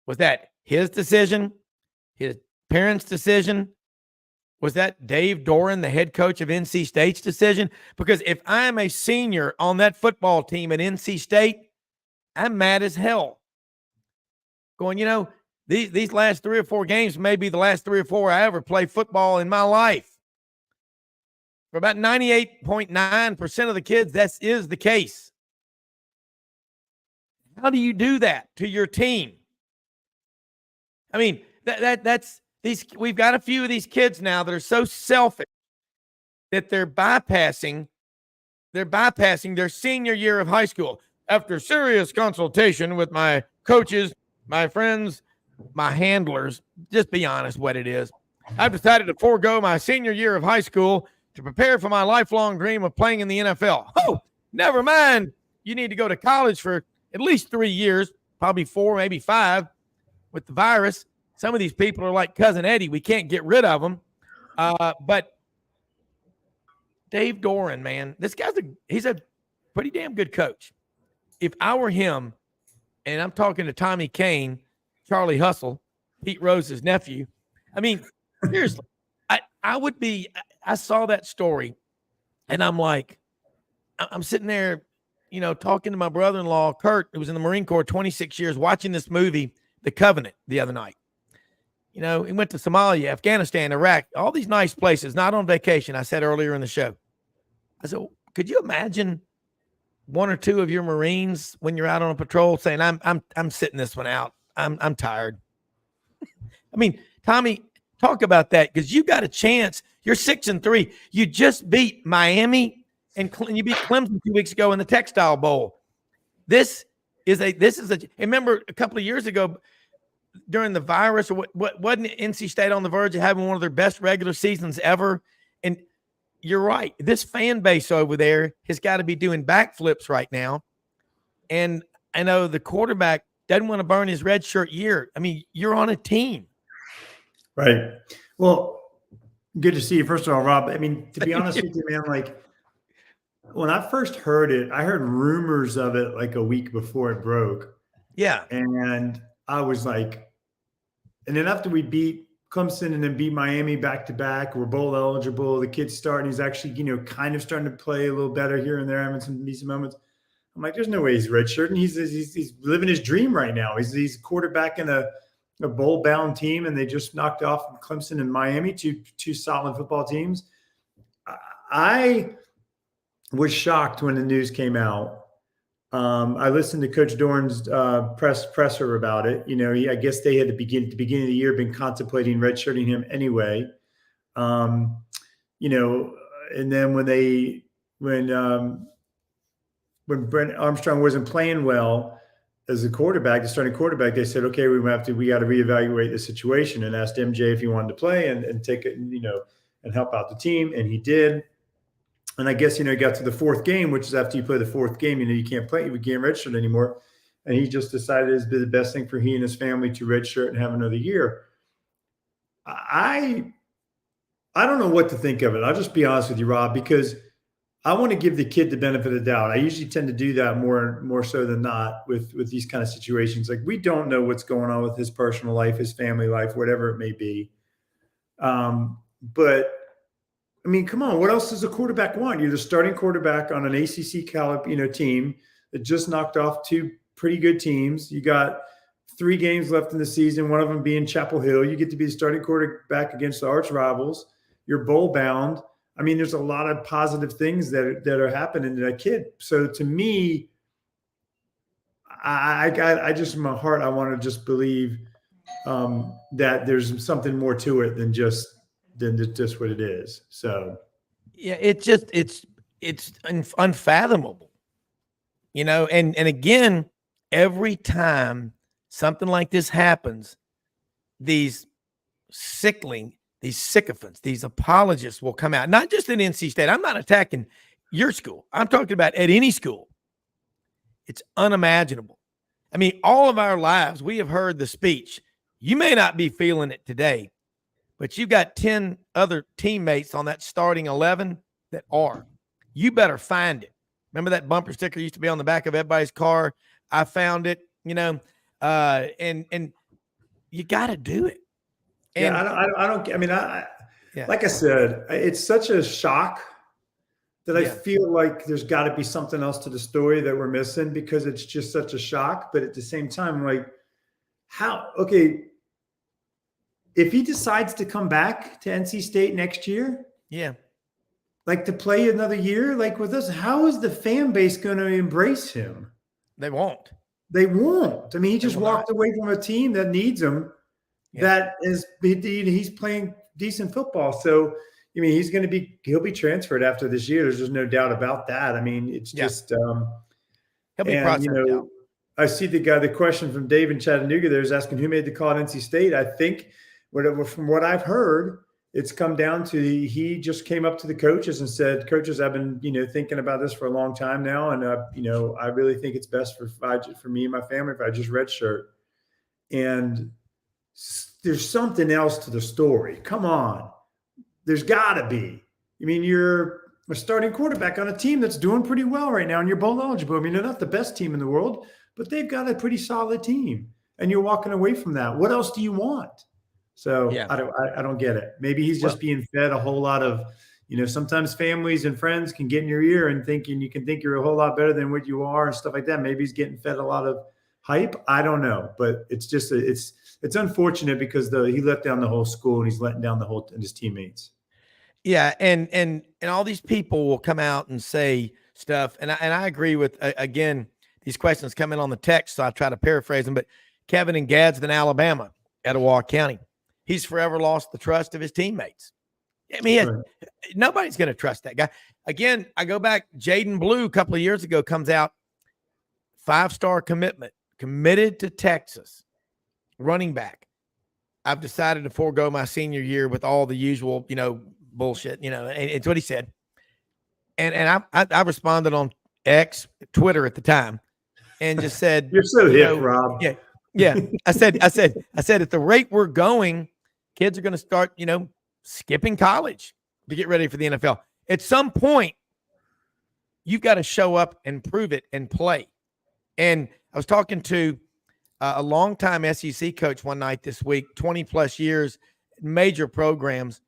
Was that his decision? His parents' decision? Was that Dave Doran, the head coach of NC State's decision? Because if I'm a senior on that football team at NC State, I'm mad as hell. Going, these last 3 or 4 games may be the last 3 or 4 I ever play football in my life. For about 98.9% of the kids, that is the case. How do you do that to your team? I mean, that's these. We've got a few of these kids now that are so selfish that they're bypassing their senior year of high school. After serious consultation with my coaches, my friends, my handlers, just be honest what it is. I've decided to forego my senior year of high school to prepare for my lifelong dream of playing in the NFL. Oh, never mind. You need to go to college for at least 3 years, probably 4, maybe 5 with the virus. Some of these people are like Cousin Eddie. We can't get rid of them. But Dave Doran, man, this guy's he's a pretty damn good coach. If I were him, and I'm talking to Tommy Kane, Charlie Hustle, Pete Rose's nephew, I mean, seriously, I would be – I saw that story, and I'm like – I'm sitting there, talking to my brother-in-law, Kurt, who was in the Marine Corps 26 years, watching this movie, The Covenant, the other night. He went to Somalia, Afghanistan, Iraq, all these nice places, not on vacation, I said earlier in the show. I said, could you imagine – 1 or 2 of your Marines when you're out on a patrol saying, I'm sitting this one out. I'm tired. I mean, Tommy, talk about that, because you got a chance. You're 6-3. You just beat Miami and you beat Clemson 2 weeks ago in the Textile Bowl. Remember a couple of years ago during the virus, or what wasn't NC State on the verge of having one of their best regular seasons ever? And you're right. This fan base over there has got to be doing backflips right now. And I know the quarterback doesn't want to burn his red shirt year. I mean, you're on a team. Right. Well, good to see you. First of all, Rob, I mean, to be honest with you, man, like when I first heard it, I heard rumors of it like a week before it broke. Yeah. And I was like, And then after we beat Clemson and then beat Miami back to back, we're bowl eligible. The kid's starting. He's actually, kind of starting to play a little better here and there, having some decent moments. I'm like, there's no way he's redshirting. He's living his dream right now. He's quarterback in a bowl-bound team, and they just knocked off Clemson and Miami, two solid football teams. I was shocked when the news came out. I listened to Coach Dorn's presser about it. I guess they had at the beginning of the year been contemplating redshirting him anyway. And then when Brent Armstrong wasn't playing well as a quarterback, the starting quarterback, they said, okay, we got to reevaluate the situation, and asked MJ if he wanted to play and take it, and help out the team. And he did. And I guess, he got to the fourth game, which is after you play the fourth game, you can't play, you can't redshirt anymore. And he just decided it'd be the best thing for he and his family to redshirt and have another year. I don't know what to think of it. I'll just be honest with you, Rob, because I want to give the kid the benefit of the doubt. I usually tend to do that more so than not with these kind of situations. Like, we don't know what's going on with his personal life, his family life, whatever it may be. But I mean, come on, what else does a quarterback want? You're the starting quarterback on an ACC caliber, team that just knocked off two pretty good teams. You got 3 games left in the season, one of them being Chapel Hill. You get to be the starting quarterback against the arch rivals. You're bowl bound. I mean, there's a lot of positive things that are happening to that kid. So to me, I just in my heart, I want to just believe that there's something more to it than just what it is. So yeah, it's unfathomable, and again, every time something like this happens, these sycophants, these apologists will come out, not just at NC State. I'm not attacking your school. I'm talking about at any school. It's unimaginable. I mean, all of our lives, we have heard the speech. You may not be feeling it today, but you've got 10 other teammates on that starting 11 that are. You better find it. Remember that bumper sticker used to be on the back of everybody's car? I found it, and you got to do it. And like I said, it's such a shock that I feel like there's got to be something else to the story that we're missing, because it's just such a shock. But at the same time, like, if he decides to come back to NC State next year, like to play another year, like with us, how is the fan base going to embrace him? They won't. I mean, he just walked away from a team that needs him. That is, he's playing decent football. So, I mean, he'll be transferred after this year. There's just no doubt about that. I mean, it's just, he'll be processed out. I see the question from Dave in Chattanooga there is asking who made the call at NC State. I think from what I've heard, it's come down to he just came up to the coaches and said, coaches, I've been, thinking about this for a long time now. And, I really think it's best for me and my family if I just redshirt. And there's something else to the story. Come on. There's got to be. I mean, you're a starting quarterback on a team that's doing pretty well right now, and you're bowl eligible. I mean, they're not the best team in the world, but they've got a pretty solid team, and you're walking away from that. What else do you want? So I don't get it. Maybe he's just being fed a whole lot of, sometimes families and friends can get in your ear and you can think you're a whole lot better than what you are and stuff like that. Maybe he's getting fed a lot of hype. I don't know, but it's just it's unfortunate because he let down the whole school, and he's letting down his teammates. Yeah, and all these people will come out and say stuff, and I agree with again, these questions come in on the text, so I try to paraphrase them. But Kevin in Gadsden, Alabama, Etowah County, he's forever lost the trust of his teammates. I mean, nobody's going to trust that guy. Again, I go back. Jaden Blue a couple of years ago comes out, 5-star committed to Texas, running back. I've decided to forego my senior year with all the usual, bullshit, and it's what he said. And I responded on X, Twitter at the time, and just said, "You're so hip, Rob." Yeah. I said, at the rate we're going, kids are going to start, skipping college to get ready for the NFL. At some point, you've got to show up and prove it and play. And I was talking to a longtime SEC coach one night this week, 20 plus years, major programs,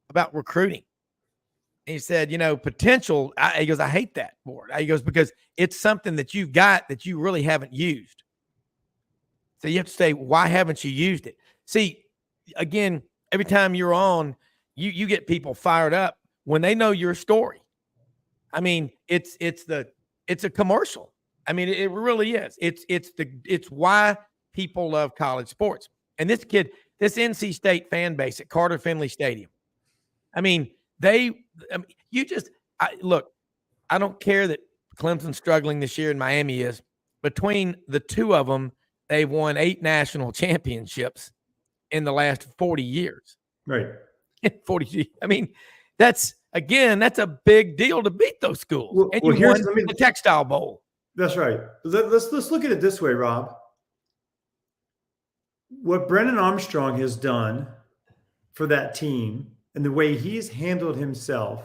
about recruiting. And he said, potential. He goes, I hate that word. He goes, because it's something that you've got that you really haven't used. So you have to say, why haven't you used it? See, again, every time you're on, you get people fired up when they know your story. I mean, it's a commercial. I mean, it really is. It's why people love college sports. And this NC State fan base at Carter Finley Stadium. I mean, look, I don't care that Clemson's struggling this year and Miami is. Between the two of them, they've won 8 national championships in the last 40 years. Right. 40. I mean, that's a big deal to beat those schools. And you won the Textile Bowl. That's right. Let's look at it this way, Rob. What Brennan Armstrong has done for that team and the way he's handled himself,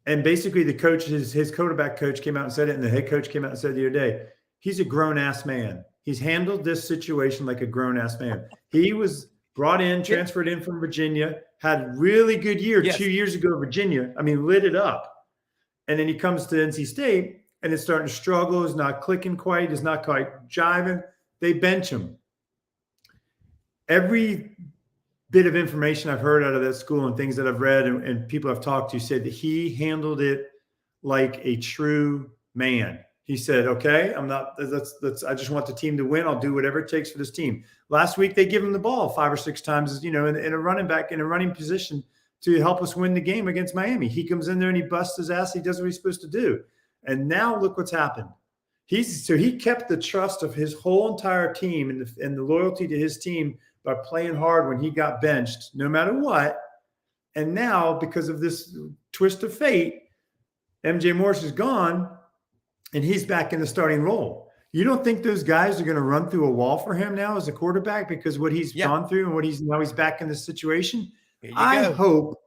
and basically the coach, his quarterback coach came out and said it, and the head coach came out and said it the other day, he's a grown-ass man. He's handled this situation like a grown-ass man. He was brought in, transferred in from Virginia, had a really good year 2 years ago, Virginia. I mean, lit it up. And then he comes to NC State, and it's starting to struggle. It's not clicking quite. It's not quite jiving. They bench him. Every bit of information I've heard out of that school and things that I've read and people I've talked to said that he handled it like a true man. He said, okay, I just want the team to win. I'll do whatever it takes for this team. Last week, they give him the ball 5 or 6 times, in a running position to help us win the game against Miami. He comes in there and he busts his ass. He does what he's supposed to do. And now look what's happened. He kept the trust of his whole entire team and the loyalty to his team by playing hard when he got benched, no matter what. And now, because of this twist of fate, MJ Morris is gone, and he's back in the starting role. You don't think those guys are going to run through a wall for him now as a quarterback because what he's gone through and now he's back in this situation? I hope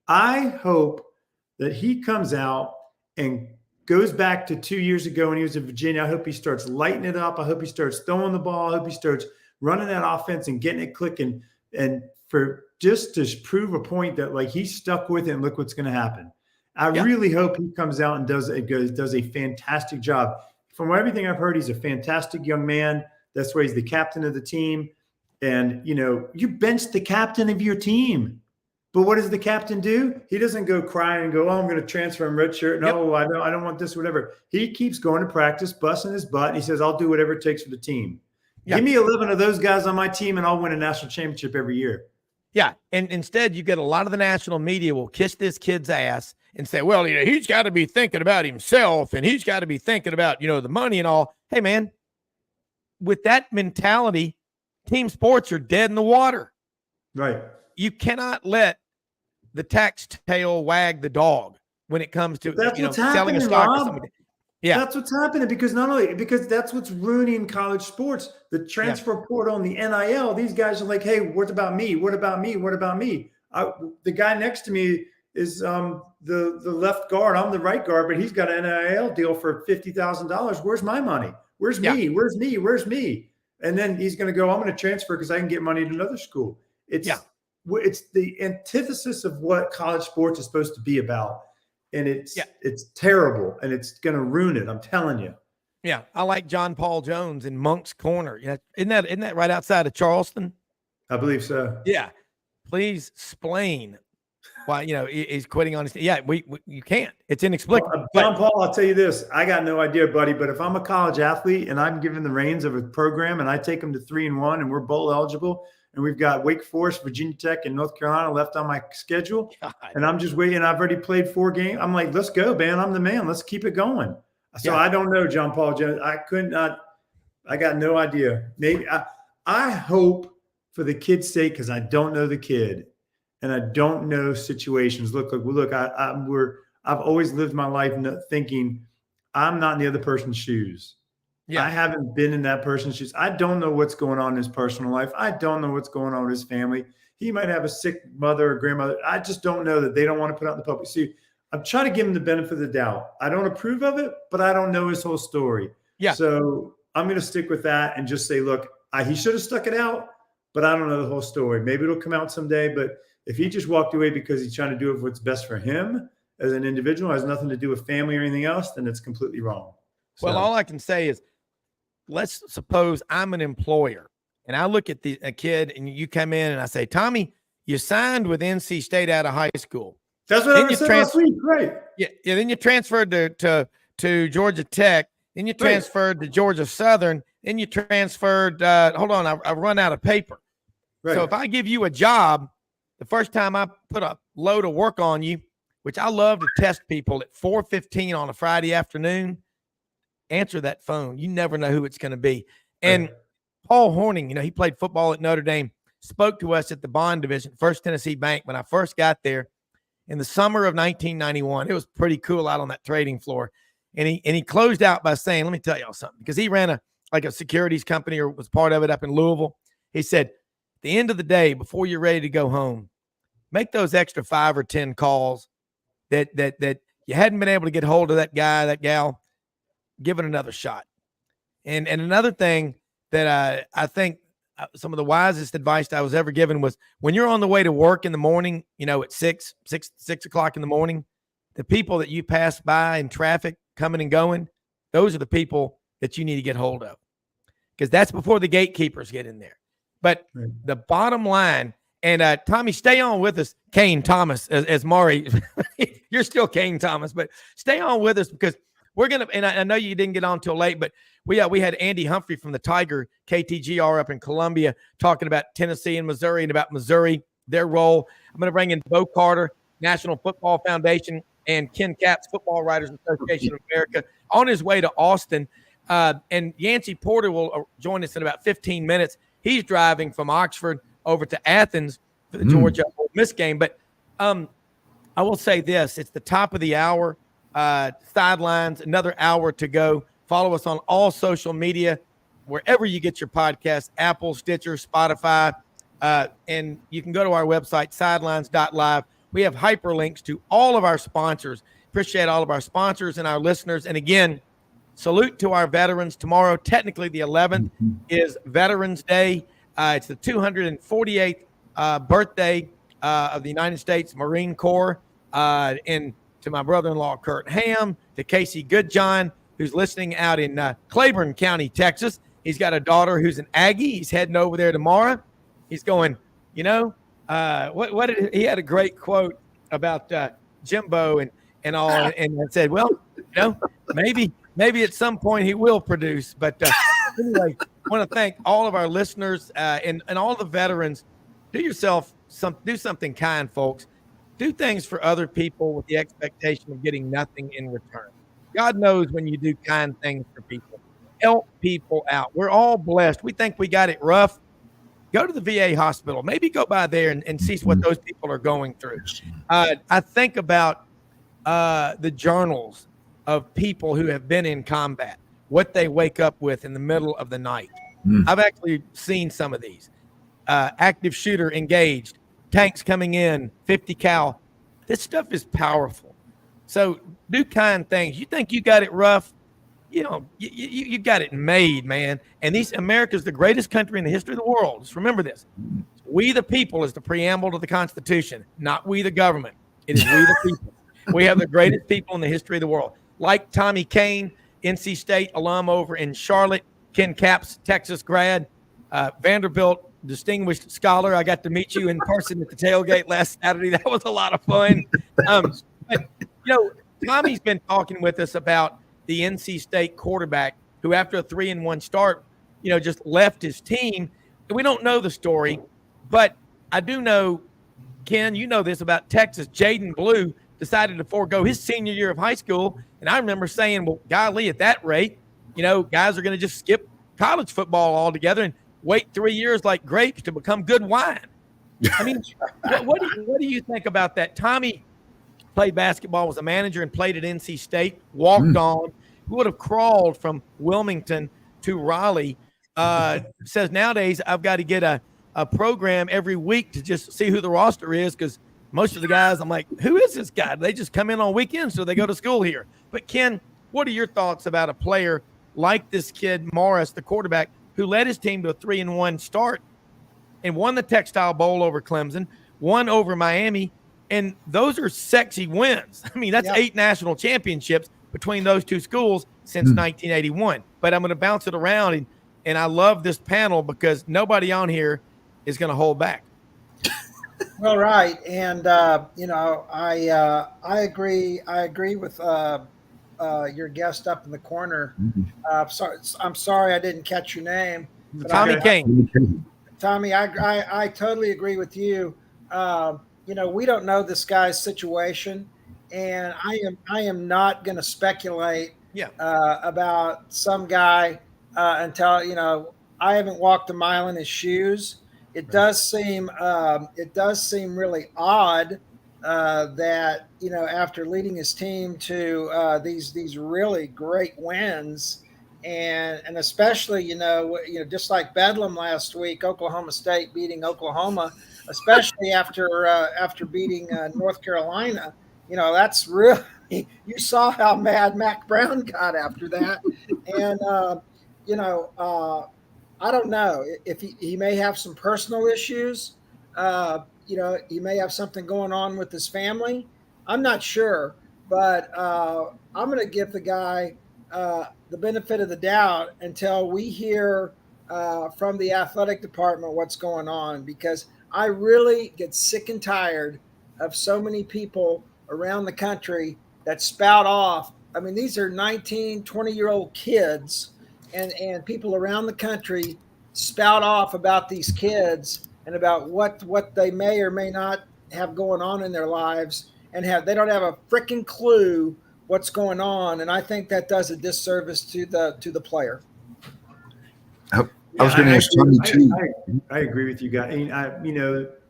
that he comes out and goes back to 2 years ago when he was in Virginia. I hope he starts lighting it up. I hope he starts throwing the ball. I hope he starts running that offense and getting it clicking, and for just to prove a point that like he's stuck with it and look what's going to happen. I really hope he comes out and does a fantastic job. From everything I've heard, he's a fantastic young man. That's why he's the captain of the team. And, you bench the captain of your team. But what does the captain do? He doesn't go crying and go, oh, I'm going to transfer him redshirt. No, I don't want this, whatever. He keeps going to practice, busting his butt. And he says, I'll do whatever it takes for the team. Give me 11 of those guys on my team and I'll win a national championship every year. Yeah. And instead, you get a lot of the national media will kiss this kid's ass and say, well, he's got to be thinking about himself and he's got to be thinking about, the money and all. Hey, man, with that mentality, team sports are dead in the water. Right. You cannot let the tax tail wag the dog when it comes to selling a stock or something. Yeah, that's what's happening because that's what's ruining college sports. The transfer portal and the NIL. These guys are like, hey, what about me? What about me? What about me? The guy next to me is the left guard. I'm the right guard, but he's got an NIL deal for $50,000. Where's my money? Where's me? Where's me? Where's me? And then he's going to go, I'm going to transfer because I can get money at another school. It's the antithesis of what college sports is supposed to be about. And it's terrible, and it's going to ruin it. I'm telling you. Yeah, I like John Paul Jones in Monk's Corner. Isn't that right outside of Charleston? I believe so. Yeah, please explain why he's quitting on his. Yeah, you can't. It's inexplicable. John Paul, I'll tell you this. I got no idea, buddy. But if I'm a college athlete and I'm given the reins of a program and I take them to 3-1 and we're bowl eligible. And we've got Wake Forest, Virginia Tech, and North Carolina left on my schedule. God. And I'm just waiting. I've already played 4 games. I'm like, let's go, man. I'm the man. Let's keep it going. So I don't know, John Paul Jones. I got no idea. Maybe I hope for the kid's sake, because I don't know the kid and I don't know situations. Look, I've always lived my life thinking I'm not in the other person's shoes. Yeah. I haven't been in that person's shoes. I don't know what's going on in his personal life. I don't know what's going on with his family. He might have a sick mother or grandmother. I just don't know that they don't want to put out in the public. See, I'm trying to give him the benefit of the doubt. I don't approve of it, but I don't know his whole story. Yeah. So I'm going to stick with that and just say, look, he should have stuck it out, but I don't know the whole story. Maybe it'll come out someday. But if he just walked away because he's trying to do what's best for him as an individual, has nothing to do with family or anything else, then it's completely wrong. So, well, all I can say is, let's suppose I'm an employer and I look at a kid and you come in and I say, Tommy, you signed with NC State out of high school. That's what I said last week, right? Yeah. Then you transferred to Georgia Tech. Then you transferred to Georgia Southern. Then you transferred. Hold on, I've run out of paper. Right. So if I give you a job, the first time I put a load of work on you, which I love to test people at 4:15 on a Friday afternoon, answer that phone. You never know who it's going to be. And Paul Horning, he played football at Notre Dame, spoke to us at the Bond Division, First Tennessee Bank, when I first got there in the summer of 1991. It was pretty cool out on that trading floor. And he closed out by saying, let me tell y'all something, because he ran a securities company or was part of it up in Louisville. He said, at the end of the day, before you're ready to go home, make those extra 5 or 10 calls that you hadn't been able to get hold of that guy, that gal. Give it another shot. And another thing that I think some of the wisest advice I was ever given was, when you're on the way to work in the morning, at 6 o'clock in the morning, the people that you pass by in traffic coming and going, those are the people that you need to get hold of, because that's before the gatekeepers get in there. But the bottom line, and Tommy, stay on with us, Kane Thomas, as Maury, you're still Kane Thomas, but stay on with us, because we're going to, and I know you didn't get on till late, but we had Andy Humphrey from the Tiger KTGR up in Columbia talking about Tennessee and Missouri and about Missouri, their role. I'm going to bring in Bo Carter, National Football Foundation, and Ken Capps, Football Writers Association of America, on his way to Austin. And Yancy Porter will join us in about 15 minutes. He's driving from Oxford over to Athens for the Georgia Ole Miss game. But I will say this, it's the top of the hour. Sidelines, another hour to go. Follow us on all social media, wherever you get your podcasts, Apple, Stitcher, Spotify, and you can go to our website, sidelines.live. We have hyperlinks to all of our sponsors. Appreciate all of our sponsors and our listeners. And again, salute to our veterans. Tomorrow, technically the 11th, is Veterans Day. It's the 248th birthday of the United States Marine Corps. And to my brother-in-law, Kurt Ham, to Casey Goodjohn, who's listening out in Claiborne County, Texas. He's got a daughter who's an Aggie. He's heading over there tomorrow. He's going, he had a great quote about Jimbo and all, and I said, well, maybe at some point he will produce. But anyway, I want to thank all of our listeners and all the veterans. Do something kind, folks. Do things for other people with the expectation of getting nothing in return. God knows when you do kind things for people. Help people out. We're all blessed. We think we got it rough. Go to the VA hospital. Maybe go by there and see what those people are going through. I think about the journals of people who have been in combat, what they wake up with in the middle of the night. I've actually seen some of these. Active shooter engaged, tanks coming in, 50 cal. This stuff is powerful. So do kind things. You think you got it rough? You got it made, man. And America's the greatest country in the history of the world. Just remember this. We the people is the preamble to the Constitution, not we the government. It is we the people. We have the greatest people in the history of the world. Like Tommy Kane, NC State alum over in Charlotte, Ken Capps, Texas grad, Vanderbilt distinguished scholar. I got to meet you in person at the tailgate last Saturday. That was a lot of fun. But, Tommy's been talking with us about the NC State quarterback who, after a 3-1 start, just left his team. We don't know the story, but I do know, Ken, you know this about Texas. Jaden Blue decided to forego his senior year of high school. And I remember saying, well, golly, at that rate, guys are going to just skip college football altogether and wait 3 years like grapes to become good wine. I mean, what do you think about that? Tommy played basketball, was a manager, and played at NC State, walked on, would have crawled from Wilmington to Raleigh. Says nowadays I've got to get a program every week to just see who the roster is, because most of the guys, I'm like, who is this guy? They just come in on weekends, so they go to school here. But Ken, what are your thoughts about a player like this kid Morris, the quarterback, who led his team to a 3-1 start and won the Textile Bowl over Clemson, won over Miami, and those are sexy wins. I mean, that's 8 national championships between those two schools since 1981. But I'm going to bounce it around, and I love this panel because nobody on here is going to hold back. Well, right, and I agree. I agree with your guest up in the corner. I'm sorry I didn't catch your name. Tommy Kane. Tommy, I totally agree with you. We don't know this guy's situation, and I am not going to speculate about some guy until I haven't walked a mile in his shoes. It does seem really odd that after leading his team to these really great wins, and especially just like Bedlam last week, Oklahoma State beating Oklahoma, especially after beating North Carolina, that's really, you saw how mad Mac Browne got after that, and I don't know if he may have some personal issues. He may have something going on with his family. I'm not sure, but I'm going to give the guy the benefit of the doubt until we hear from the athletic department what's going on, because I really get sick and tired of so many people around the country that spout off. I mean, these are 19, 20-year-old kids, and people around the country spout off about these kids and about what they may or may not have going on in their lives, and they don't have a freaking clue what's going on. And I think that does a disservice to the player. I was going to ask Tommy too. I agree with you guys.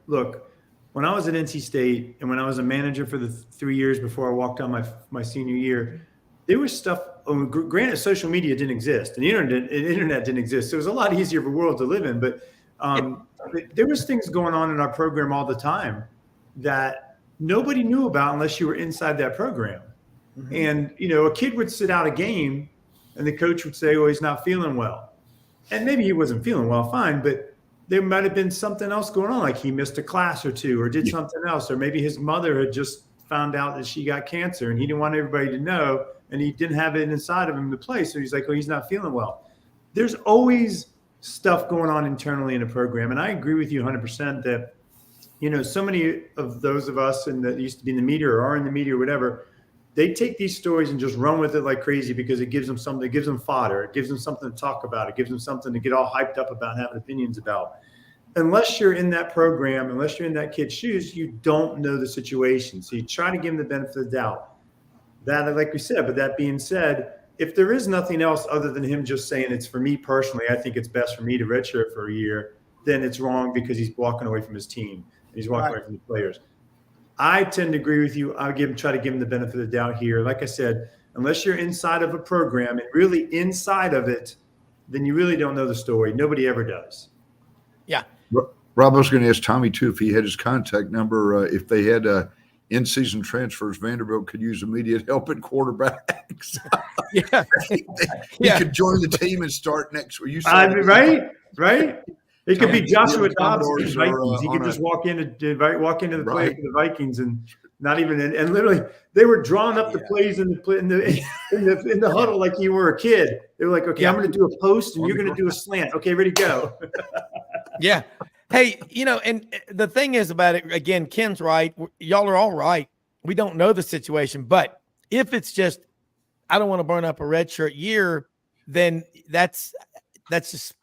Look, when I was at NC State and when I was a manager for the 3 years before I walked on my senior year, there was stuff. Granted, social media didn't exist, and the internet didn't exist. So it was a lot easier of a world to live in. But there was things going on in our program all the time that nobody knew about unless you were inside that program. Mm-hmm. And a kid would sit out a game, and the coach would say, "Oh, he's not feeling well," and maybe he wasn't feeling well, fine, but there might have been something else going on, like he missed a class or two, or did something else, or maybe his mother had just found out that she got cancer, and he didn't want everybody to know. And he didn't have it inside of him to play. So he's like, oh, he's not feeling well. There's always stuff going on internally in a program. And I agree with you 100% that, so many of those of us that used to be in the media or are in the media or whatever, they take these stories and just run with it like crazy because it gives them something, it gives them fodder. It gives them something to talk about. It gives them something to get all hyped up about and have opinions about. Unless you're in that program, unless you're in that kid's shoes, you don't know the situation. So you try to give them the benefit of the doubt. That, like we said, but that being said, if there is nothing else other than him just saying it's for me personally, I think it's best for me to redshirt for a year, then it's wrong because he's walking away from his team and he's walking away from the players. I tend to agree with you. Try to give him the benefit of the doubt here. Like I said, unless you're inside of a program and really inside of it, then you really don't know the story. Nobody ever does. Yeah. Rob, I was going to ask Tommy too if he had his contact number. If they had in-season transfers, Vanderbilt could use immediate help at quarterbacks. He could join the team and start next week. Right. It could be Joshua Dobbs and the Vikings. He could just walk into the play for the Vikings and not even and literally they were drawing up the plays in the huddle like you were a kid. They were like, okay, I'm going to do a post and you're going to do a slant. Okay, ready, go. Yeah. Hey, and the thing is about it, again, Ken's right. Y'all are all right. We don't know the situation, but if it's just, I don't want to burn up a redshirt year, then that's just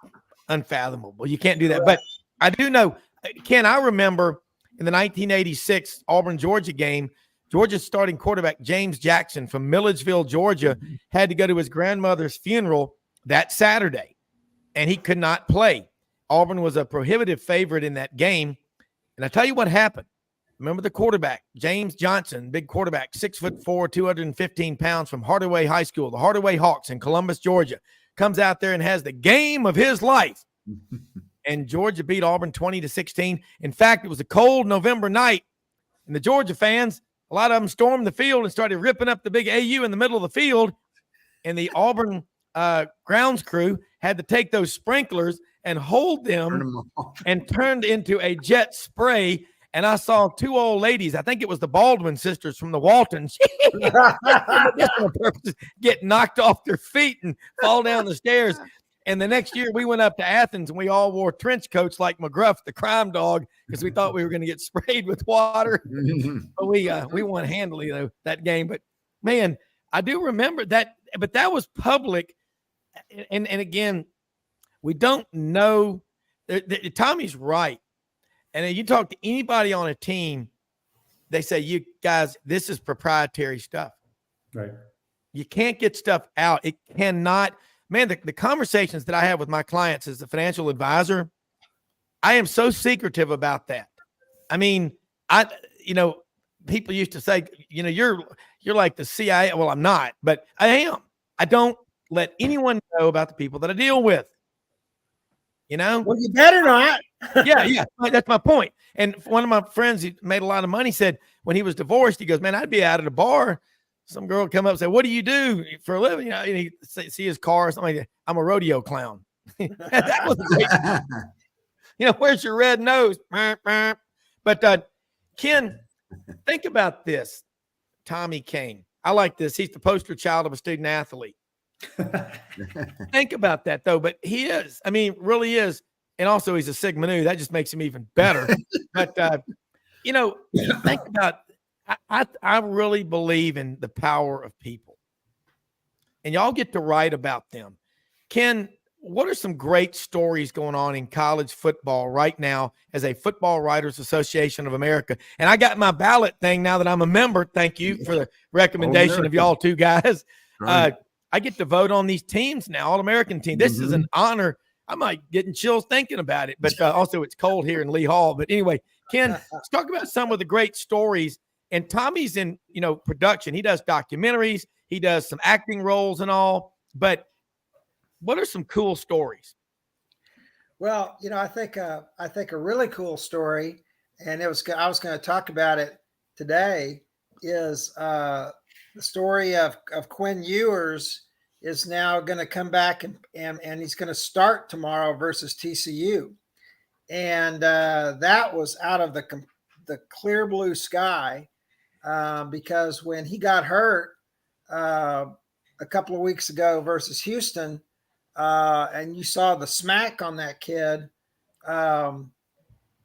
unfathomable. You can't do that. But I do know, Ken, I remember in the 1986 Auburn-Georgia game, Georgia's starting quarterback, James Jackson from Milledgeville, Georgia, had to go to his grandmother's funeral that Saturday, and he could not play. Auburn was a prohibitive favorite in that game. And I tell you what happened. Remember the quarterback, James Johnson, big quarterback, 6'4", 215 pounds from Hardaway High School, the Hardaway Hawks in Columbus, Georgia, comes out there and has the game of his life. And Georgia beat Auburn 20-16. In fact, it was a cold November night, and the Georgia fans, a lot of them stormed the field and started ripping up the big AU in the middle of the field. And the Auburn grounds crew had to take those sprinklers and hold them and turned into a jet spray. And I saw two old ladies, I think it was the Baldwin sisters from the Waltons, get knocked off their feet and fall down the stairs. And the next year we went up to Athens and we all wore trench coats like McGruff, the crime dog, because we thought we were going to get sprayed with water. But we won handily, though, that game. But, man, I do remember that. But that was public. And again, we don't know. Tommy's right. And then you talk to anybody on a team, they say, you guys, this is proprietary stuff. Right. You can't get stuff out. It cannot. Man, the conversations that I have with my clients as a financial advisor, I am so secretive about that. I mean, people used to say, you're like the CIA. Well, I'm not, but I am. I don't let anyone know about the people that I deal with. Well, you better not. Yeah. That's my point. And one of my friends, he made a lot of money, said when he was divorced, he goes, man, I'd be out at a bar. Some girl would come up and say, what do you do for a living? And he see his car or something like that. I'm a rodeo clown. That was great. Where's your red nose? But Ken, think about this. Tommy Kane. I like this. He's the poster child of a student athlete. Think about that, though. But he is. I mean, really is. And also he's a Sigma Nu. That just makes him even better. But, think about I really believe in the power of people. And y'all get to write about them. Ken, what are some great stories going on in college football right now as a Football Writers Association of America? And I got my ballot thing now that I'm a member. Thank you for the recommendation of y'all two guys. Right. I get to vote on these teams now, All-American team. This is an honor. I might getting chills thinking about it, but also it's cold here in Lee Hall. But anyway, Ken, let's talk about some of the great stories. And Tommy's in, production. He does documentaries. He does some acting roles and all. But what are some cool stories? Well, I think a really cool story, and I was going to talk about it today, is the story of Quinn Ewers is now going to come back and he's going to start tomorrow versus TCU. And that was out of the clear blue sky. Because when he got hurt a couple of weeks ago versus Houston, and you saw the smack on that kid,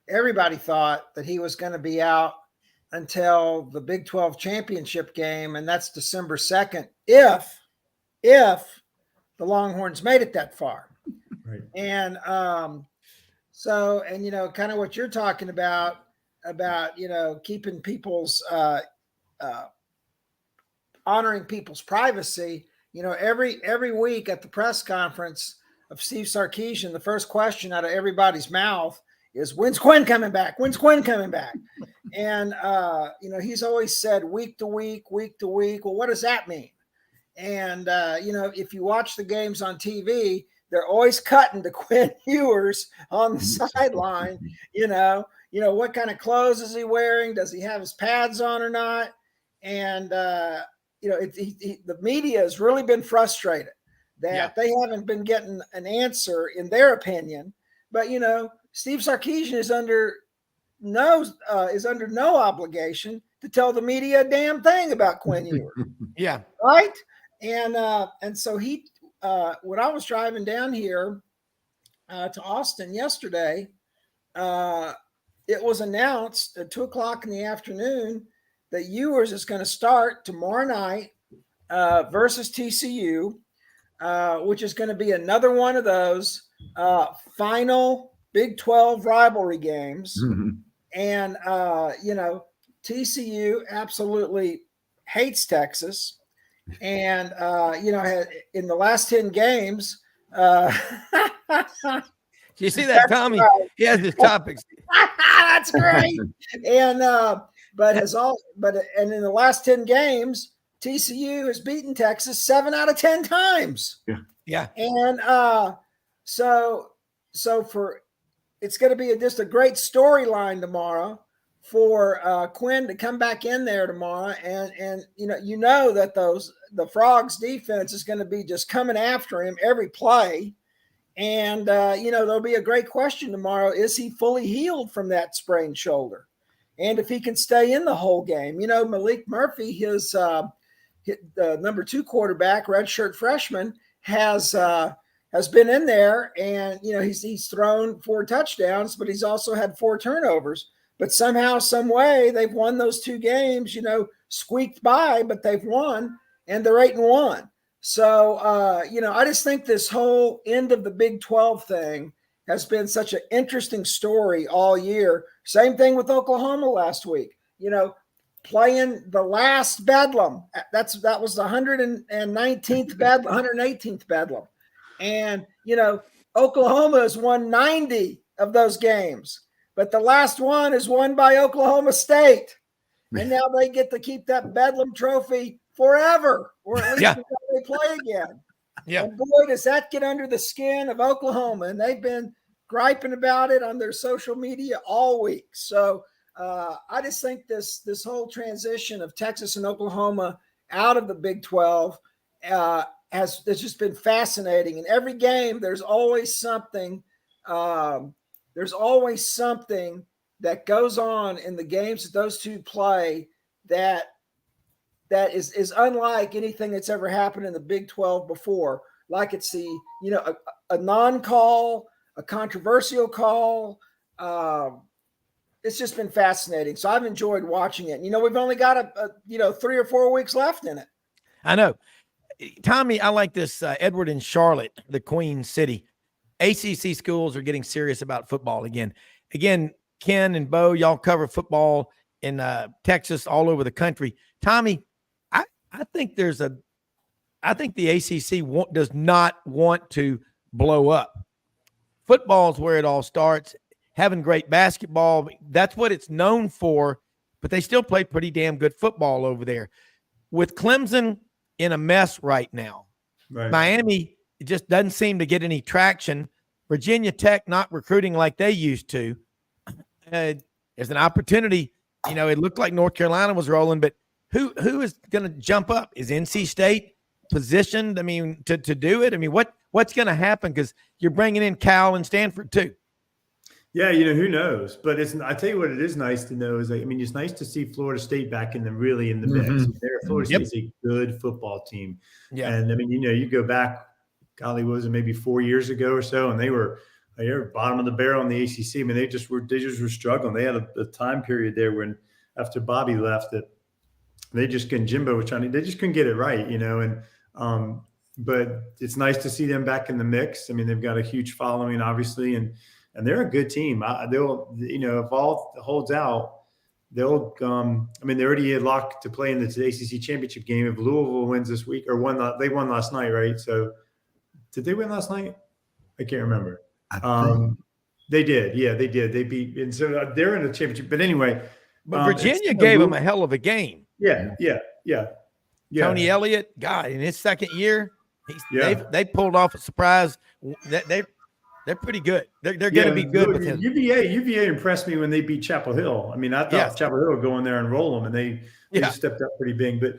everybody thought that he was going to be out until the Big 12 championship game, and that's December 2nd, if the Longhorns made it that far. Right. And kind of what you're talking about keeping people's honoring people's privacy. Every week at the press conference of Steve Sarkisian, the first question out of everybody's mouth is, when's Quinn coming back? When's Quinn coming back? And he's always said week to week. Well, what does that mean? And if you watch the games on TV, they're always cutting to Quinn Ewers on the sideline. What kind of clothes is he wearing? Does he have his pads on or not? And, the media has really been frustrated that they haven't been getting an answer in their opinion. But, Steve Sarkisian is under no obligation to tell the media a damn thing about Quinn Ewers. Yeah. Right. And so when I was driving down here to Austin yesterday, it was announced at 2:00 in the afternoon that Ewers is going to start tomorrow night versus TCU, which is going to be another one of those final Big 12 rivalry games. Mm-hmm. And, TCU absolutely hates Texas. And, in the last 10 games, do you see that, Tommy? Right. He has his topics. That's great. And in the last 10 games, TCU has beaten Texas 7 out of 10 times. Yeah. And so it's going to be just a great storyline tomorrow for Quinn to come back in there tomorrow, and you know that the Frogs defense is going to be just coming after him every play, and there'll be a great question tomorrow: is he fully healed from that sprained shoulder, and if he can stay in the whole game? Malik Murphy, his the number 2 quarterback, redshirt freshman, has been in there, and he's thrown 4 touchdowns, but he's also had 4 turnovers. But somehow, some way, they've won those 2 games. Squeaked by, but they've won, and they're 8-1. So I just think this whole end of the Big 12 thing has been such an interesting story all year. Same thing with Oklahoma last week. Playing the last Bedlam. That was the 119th Bedlam, 118th Bedlam. And, Oklahoma has won 90 of those games, but the last one is won by Oklahoma State. And now they get to keep that Bedlam trophy forever, or at least until they play again. Yeah. And boy, does that get under the skin of Oklahoma. And they've been griping about it on their social media all week. So I just think this whole transition of Texas and Oklahoma out of the Big 12 has just been fascinating. In every game, there's always something. There's always something that goes on in the games that those two play that is unlike anything that's ever happened in the Big 12 before. Like it's a non-call, a controversial call. It's just been fascinating. So I've enjoyed watching it. We've only got 3 or 4 weeks left in it. I know. Tommy, I like this. Edward in Charlotte, the Queen City. ACC schools are getting serious about football again. Again, Ken and Bo, y'all cover football in Texas, all over the country. Tommy, I think the ACC does not want to blow up. Football is where it all starts. Having great basketball, that's what it's known for, but they still play pretty damn good football over there. With Clemson in a mess right now, right. Miami just doesn't seem to get any traction. Virginia Tech not recruiting like they used to. There's an opportunity. It looked like North Carolina was rolling, but who is going to jump up? Is NC State positioned? To do it? What's going to happen? Because you're bringing in Cal and Stanford too. Yeah, who knows? But I tell you what, it is nice to know is it's nice to see Florida State back in the mix. Mm-hmm. Florida State's a good football team. Yeah. And you go back, golly, was it maybe 4 years ago or so, and they were bottom of the barrel in the ACC. They just were struggling. They had a time period there when after Bobby left that they just couldn't. Jimbo was they just couldn't get it right, And but it's nice to see them back in the mix. They've got a huge following, obviously, and they're a good team. They'll, if all holds out, they'll. They already had locked to play in the ACC championship game. If Louisville wins this week or they won last night, right? So, did they win last night? I can't remember. They did. Yeah, they did. They beat, and so they're in the championship. But anyway, but Virginia gave them a hell of a game. Yeah. Tony Elliott, God, in his second year, they pulled off a surprise. They're pretty good. They're going to be good with him. UVA impressed me when they beat Chapel Hill. I thought Chapel Hill would go in there and roll them, and they stepped up pretty big. But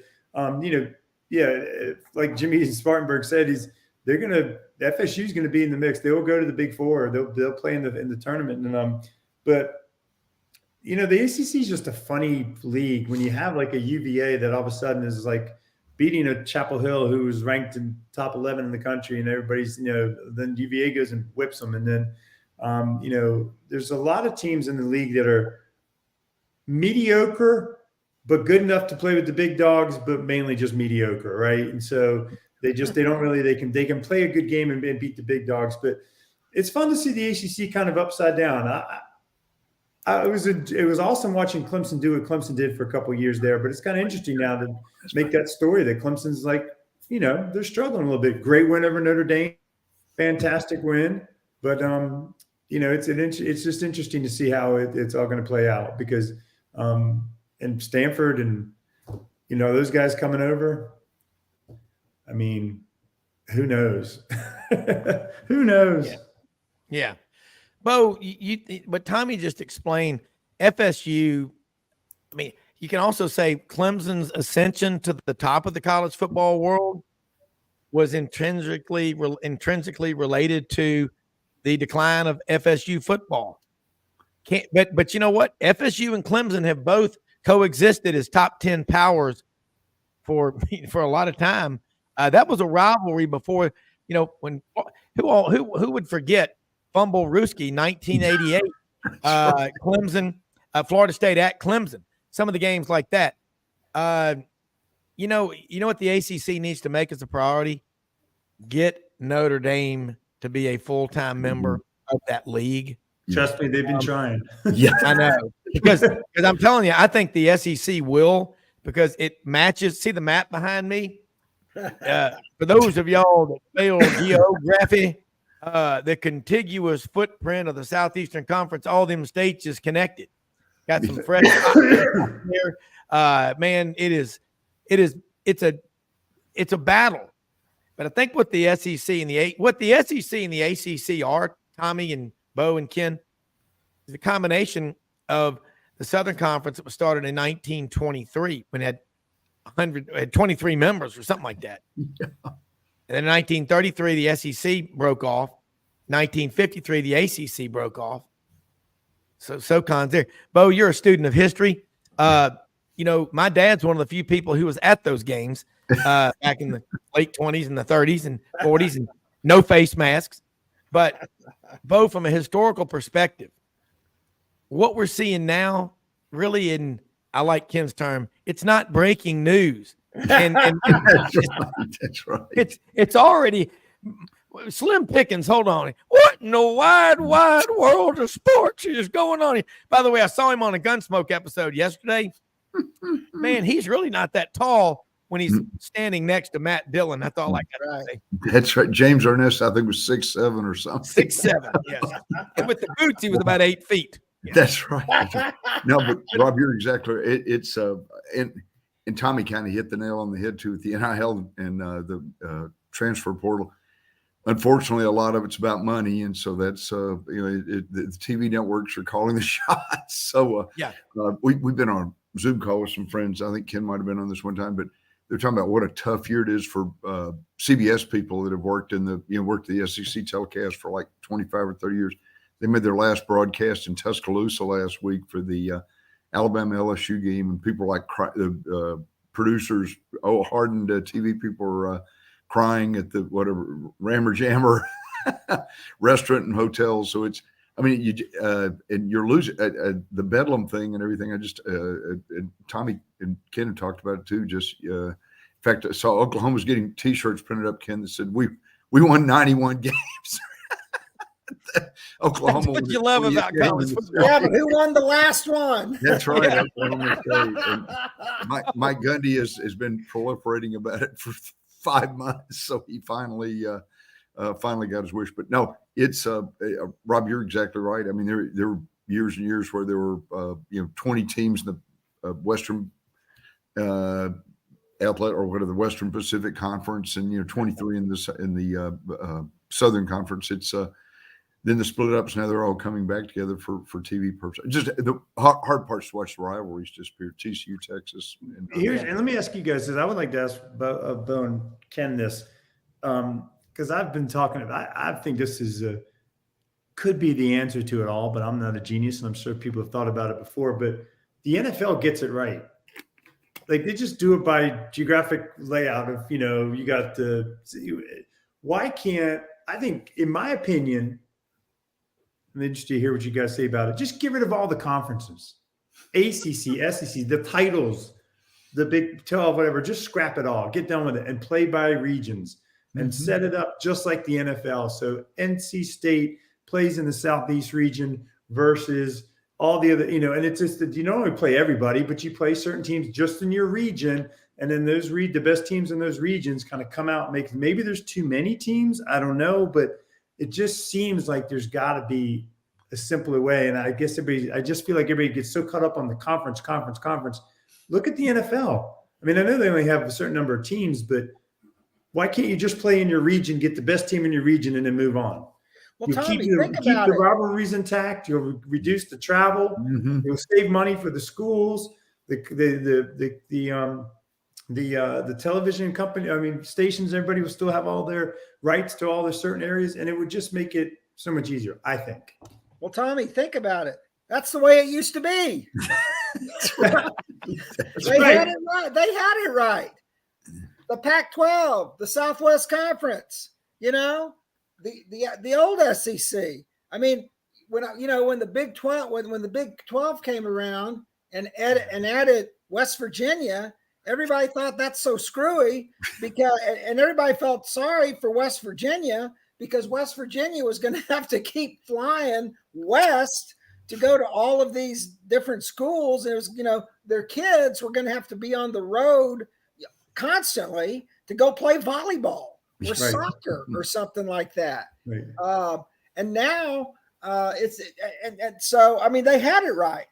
like Jimmy Spartanburg said, FSU is going to be in the mix. They will go to the Big Four. They'll play in the tournament. And but the ACC is just a funny league when you have like a UVA that all of a sudden is like beating a Chapel Hill who was ranked in top 11 in the country, and everybody's, then UVA goes and whips them. And then, there's a lot of teams in the league that are mediocre, but good enough to play with the big dogs, but mainly just mediocre. Right. And so they can play a good game and beat the big dogs, but it's fun to see the ACC kind of upside down. It was awesome watching Clemson do what Clemson did for a couple of years there, but it's kind of interesting now to make that story that Clemson's they're struggling a little bit. Great win over Notre Dame, fantastic win, but it's just interesting to see how it's all going to play out because and Stanford and those guys coming over. Who knows? Who knows? Yeah. Bo, but Tommy just explained FSU I mean, you can also say Clemson's ascension to the top of the college football world was intrinsically related to the decline of FSU football. But you know what? FSU and Clemson have both coexisted as top 10 powers for a lot of time. That was a rivalry before, when who would forget Fumble Ruski 1988, right. Clemson, Florida State at Clemson. Some of the games like that. You know what the ACC needs to make as a priority? Get Notre Dame to be a full-time member of that league. Trust me, they've been trying. Yeah, I know. Because I'm telling you, I think the SEC will, because it matches. See the map behind me? For those of y'all that fail geography, the contiguous footprint of the Southeastern Conference, all them states is connected. Got some fresh here. Man, it's a battle. But I think what the SEC and the ACC are, Tommy and Bo and Ken, is a combination of the Southern Conference that was started in 1923 when it had 23 members or something like that. Yeah. And then in 1933, the SEC broke off. 1953, the ACC broke off. So SoCon's there. Bo, you're a student of history. My dad's one of the few people who was at those games back in the late 20s and the 30s and 40s, and no face masks. But Bo, from a historical perspective, what we're seeing now, really, I like Ken's term, it's not breaking news. And that's right. It's already slim pickings. Hold on. What in the wide world of sports is going on here? By the way, I saw him on a Gunsmoke episode yesterday. Man, he's really not that tall when he's standing next to Matt Dillon. That's all I got to say. That's right. James Ernest, I think, was 6'7" or something. 6'7", yes. And with the boots, he was about 8 feet. Yeah. That's right. No, but Rob, you're exactly right. It's and Tommy kind of hit the nail on the head too with the NIL and the transfer portal. Unfortunately, a lot of it's about money, and so that's the TV networks are calling the shots. So we've been on a Zoom call with some friends. I think Ken might have been on this one time, but they're talking about what a tough year it is for CBS people that have worked worked the SEC telecast for like 25 or 30 years. They made their last broadcast in Tuscaloosa last week for the Alabama LSU game, and people like the producers, hardened TV people are crying at the whatever Rammer Jammer restaurant and hotels. So it's, and you're losing the Bedlam thing and everything. I just and Tommy and Ken talked about it too. Just in fact, I saw Oklahoma's getting T-shirts printed up, Ken, that said we won 91 games. Oklahoma. That's what you love about college football. Yeah, but who won the last one? That's right. Oklahoma State. Mike Gundy has been proliferating about it for 5 months, so he finally got his wish. But no, it's Rob, you're exactly right. I mean, there were years and years where there were 20 teams in the Western Outlet or whatever, the Western Pacific Conference, and 23 in the Southern Conference. It's then they split it up, so now they're all coming back together for TV purposes. Just the hard part's to watch the rivalries disappear. TCU, Texas. And let me ask you guys, because I would like to ask Bo and Ken this, because I've been talking about. I think this could be the answer to it all, but I'm not a genius, and I'm sure people have thought about it before. But the NFL gets it right. Like, they just do it by geographic layout of you got the. Why can't, I think, in my opinion, I'm interested to hear what you guys say about it. Just get rid of all the conferences, ACC, SEC, the titles, the Big 12, whatever. Just scrap it all. Get done with it and play by regions and set it up just like the NFL. So NC State plays in the Southeast region versus all the other, and it's just that you don't only play everybody, but you play certain teams just in your region. And then the best teams in those regions kind of come out and make, maybe there's too many teams. I don't know, but it just seems like there's got to be a simpler way. And I guess I just feel like everybody gets so caught up on the conference. Look at the NFL. I mean, I know they only have a certain number of teams, but why can't you just play in your region, get the best team in your region, and then move on? Well, Tommy, keep the rivalries intact. You'll reduce the travel. You'll save money for the schools. the television company, I mean, stations, everybody will still have all their rights to all the certain areas, and it would just make it so much easier, I think. Well, Tommy, think about it. That's the way it used to be. Had it right. They had it right. The Pac-12, the Southwest Conference, the old SEC. I mean, when the Big 12, when the Big 12 came around and added West Virginia, everybody thought that's so screwy and everybody felt sorry for West Virginia because West Virginia was going to have to keep flying west to go to all of these different schools. And it was, their kids were going to have to be on the road constantly to go play volleyball or soccer or something like that. Right. And now so, I mean, they had it right,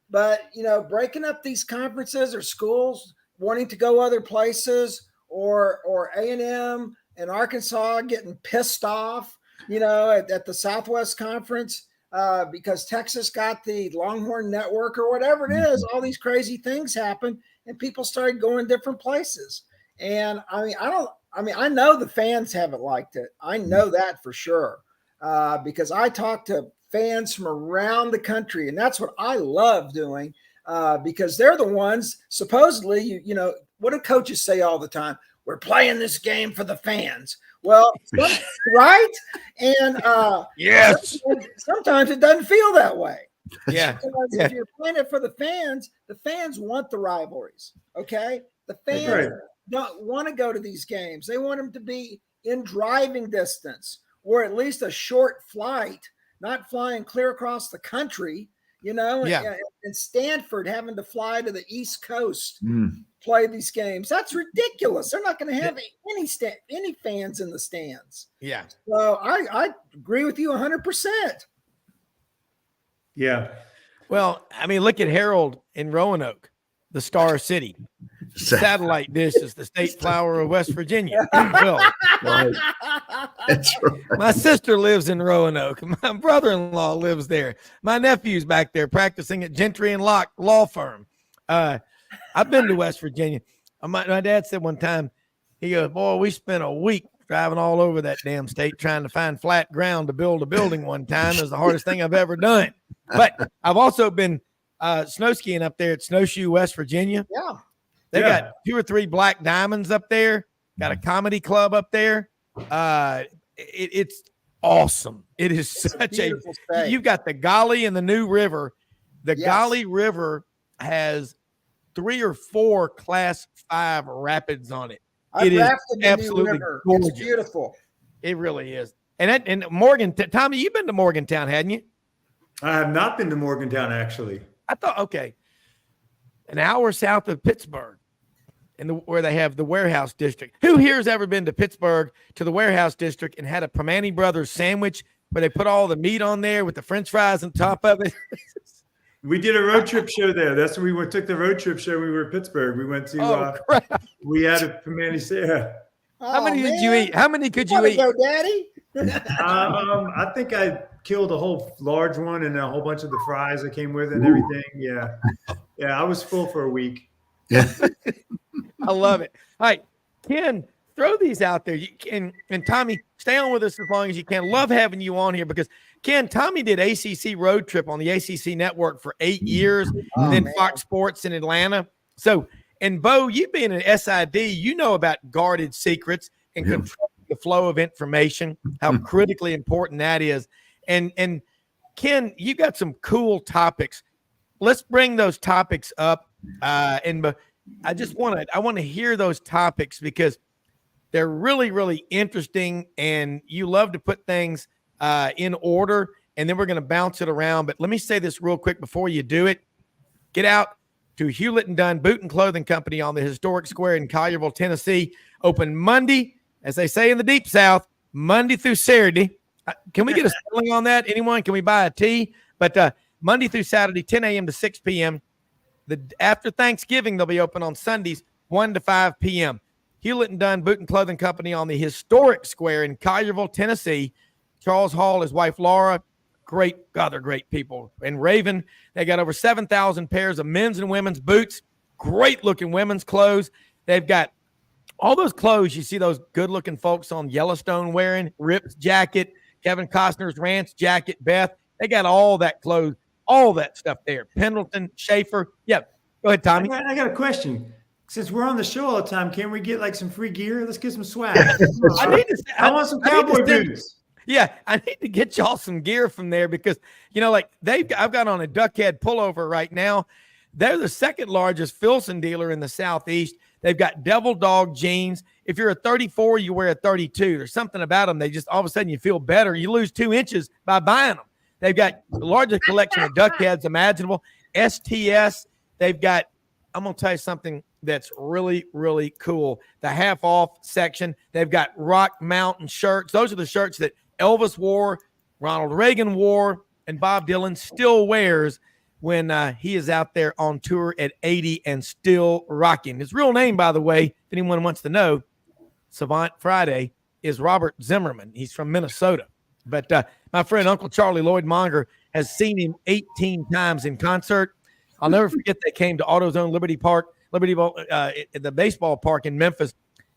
but, breaking up these conferences or schools wanting to go other places or A&M and Arkansas getting pissed off, at the Southwest Conference because Texas got the Longhorn Network or whatever it is. All these crazy things happen and people started going different places. And I know the fans haven't liked it. I know that for sure because I talk to fans from around the country, and that's what I love doing because they're the ones supposedly, what do coaches say all the time? We're playing this game for the fans. Well, right? And yes, sometimes it doesn't feel that way. Yeah. If you're playing it for the fans want the rivalries. Okay. The fans don't want to go to these games. They want them to be in driving distance or at least a short flight, not flying clear across the country, and Stanford having to fly to the East Coast, play these games. That's ridiculous. They're not going to have any fans in the stands. Yeah. So I agree with you 100%. Yeah. Well, I mean, look at Harold in Roanoke, the Star City. Satellite dish is the state flower of West Virginia. Well, That's right. my sister lives in Roanoke. My brother-in-law lives there. My nephew's back there practicing at Gentry and Locke Law Firm. I've been to West Virginia. My dad said one time, he goes, boy, we spent a week driving all over that damn state trying to find flat ground to build a building one time. It was the hardest thing I've ever done. But I've also been snow skiing up there at Snowshoe, West Virginia. Yeah. They got 2 or 3 black diamonds up there. Got a comedy club up there. It's awesome. It is such you've got the Golly and the New River. The Golly River has 3 or 4 class 5 rapids on it. It is absolutely gorgeous. It's beautiful. It really is. And Morgantown, Tommy, you've been to Morgantown, hadn't you? I have not been to Morgantown, actually. I thought, okay, an hour south of Pittsburgh, where they have the Warehouse District. Who here has ever been to Pittsburgh to the Warehouse District and had a Primanti Brothers sandwich where they put all the meat on there with the French fries on top of it? We did a road trip show there. That's when we took the road trip show. We were in Pittsburgh. We went to. We had a Primanti. How many did you eat? How many could you eat? Go, Daddy. I think I killed a whole large one and a whole bunch of the fries that came with it and everything. Yeah. I was full for a week. Yeah. I love it. All right, Ken, throw these out there. You can, and Tommy, stay on with us as long as you can. Love having you on here because Ken, Tommy did ACC road trip on the ACC network for 8 years, and then Fox Sports in Atlanta. So, and Bo, you being an SID, you know about guarded secrets and controlling the flow of information, how critically important that is. And Ken, you got some cool topics. Let's bring those topics up. And I want to hear those topics because they're really, really interesting. And you love to put things in order, and then we're going to bounce it around. But let me say this real quick before you do it. Get out to Hewlett & Dunn Boot and Clothing Company on the historic square in Collierville, Tennessee. Open Monday, as they say in the Deep South, Monday through Saturday. Can we get a spelling on that? Anyone? Can we buy a T? But Monday through Saturday, 10 a.m. to 6 p.m. After Thanksgiving, they'll be open on Sundays, 1 to 5 p.m. Hewlett & Dunn Boot and Clothing Company on the historic square in Collierville, Tennessee. Charles Hall, his wife Laura, they're great people. And Raven, they got over 7,000 pairs of men's and women's boots, great looking women's clothes. They've got all those clothes you see those good looking folks on Yellowstone wearing, Rip's jacket, Kevin Costner's ranch jacket, Beth. They got all that clothes, all that stuff there. Pendleton, Schaefer. Yeah. Go ahead, Tommy. I got a question. Since we're on the show all the time, can we get like some free gear? Let's get some swag. I want some cowboy boots. Yeah, I need to get y'all some gear from there because, like I've got on a duckhead pullover right now. They're the second largest Filson dealer in the Southeast. They've got Devil Dog jeans. If you're a 34, you wear a 32. There's something about them. They just all of a sudden you feel better. You lose 2 inches by buying them. They've got the largest collection of duck heads imaginable. STS. They've got, I'm going to tell you something that's really, really cool. The half off section. They've got Rock Mountain shirts. Those are the shirts that Elvis wore, Ronald Reagan wore, and Bob Dylan still wears when he is out there on tour at 80 and still rocking. His real name, by the way, if anyone wants to know, Savant Friday, is Robert Zimmerman. He's from Minnesota. But my friend Uncle Charlie Lloyd Monger has seen him 18 times in concert. I'll never forget they came to AutoZone Liberty Park, at the baseball park in Memphis.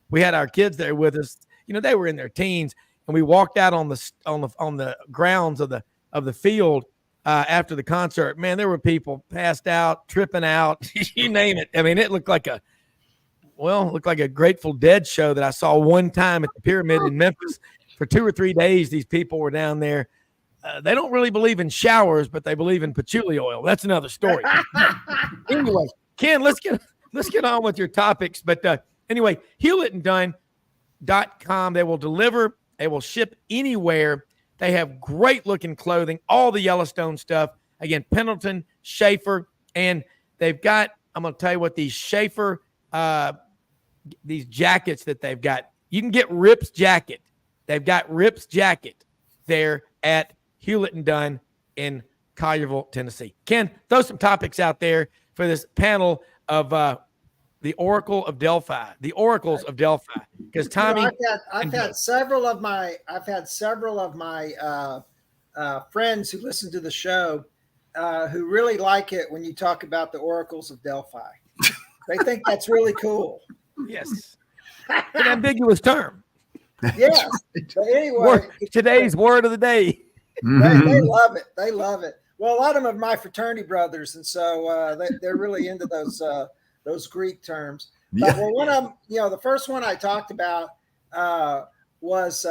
We had our kids there with us. They were in their teens, and we walked out on the grounds of the field after the concert. Man, there were people passed out, tripping out, you name it. I mean, it looked like a Grateful Dead show that I saw one time at the Pyramid in Memphis. For 2 or 3 days, these people were down there. They don't really believe in showers, but they believe in patchouli oil. That's another story. Anyway, Ken, let's get on with your topics. But anyway, HewlettandDunn.com. They will deliver. They will ship anywhere. They have great looking clothing, all the Yellowstone stuff. Again, Pendleton, Schaefer, and they've got, I'm going to tell you what these Schaefer, these jackets that they've got. You can get Rip's jacket. They've got Rip's jacket there at Hewlett and Dunn in Collierville, Tennessee. Ken, throw some topics out there for this panel of the Oracle of Delphi, the Oracles of Delphi. Because Tommy, I've had several of my friends who listen to the show who really like it when you talk about the Oracles of Delphi. They think that's really cool. Yes, an ambiguous term. Yes. But anyway, today's word of the day. They love it. They love it. Well, a lot of them are my fraternity brothers, and so they're really into those Greek terms. But one of them, the first one I talked about was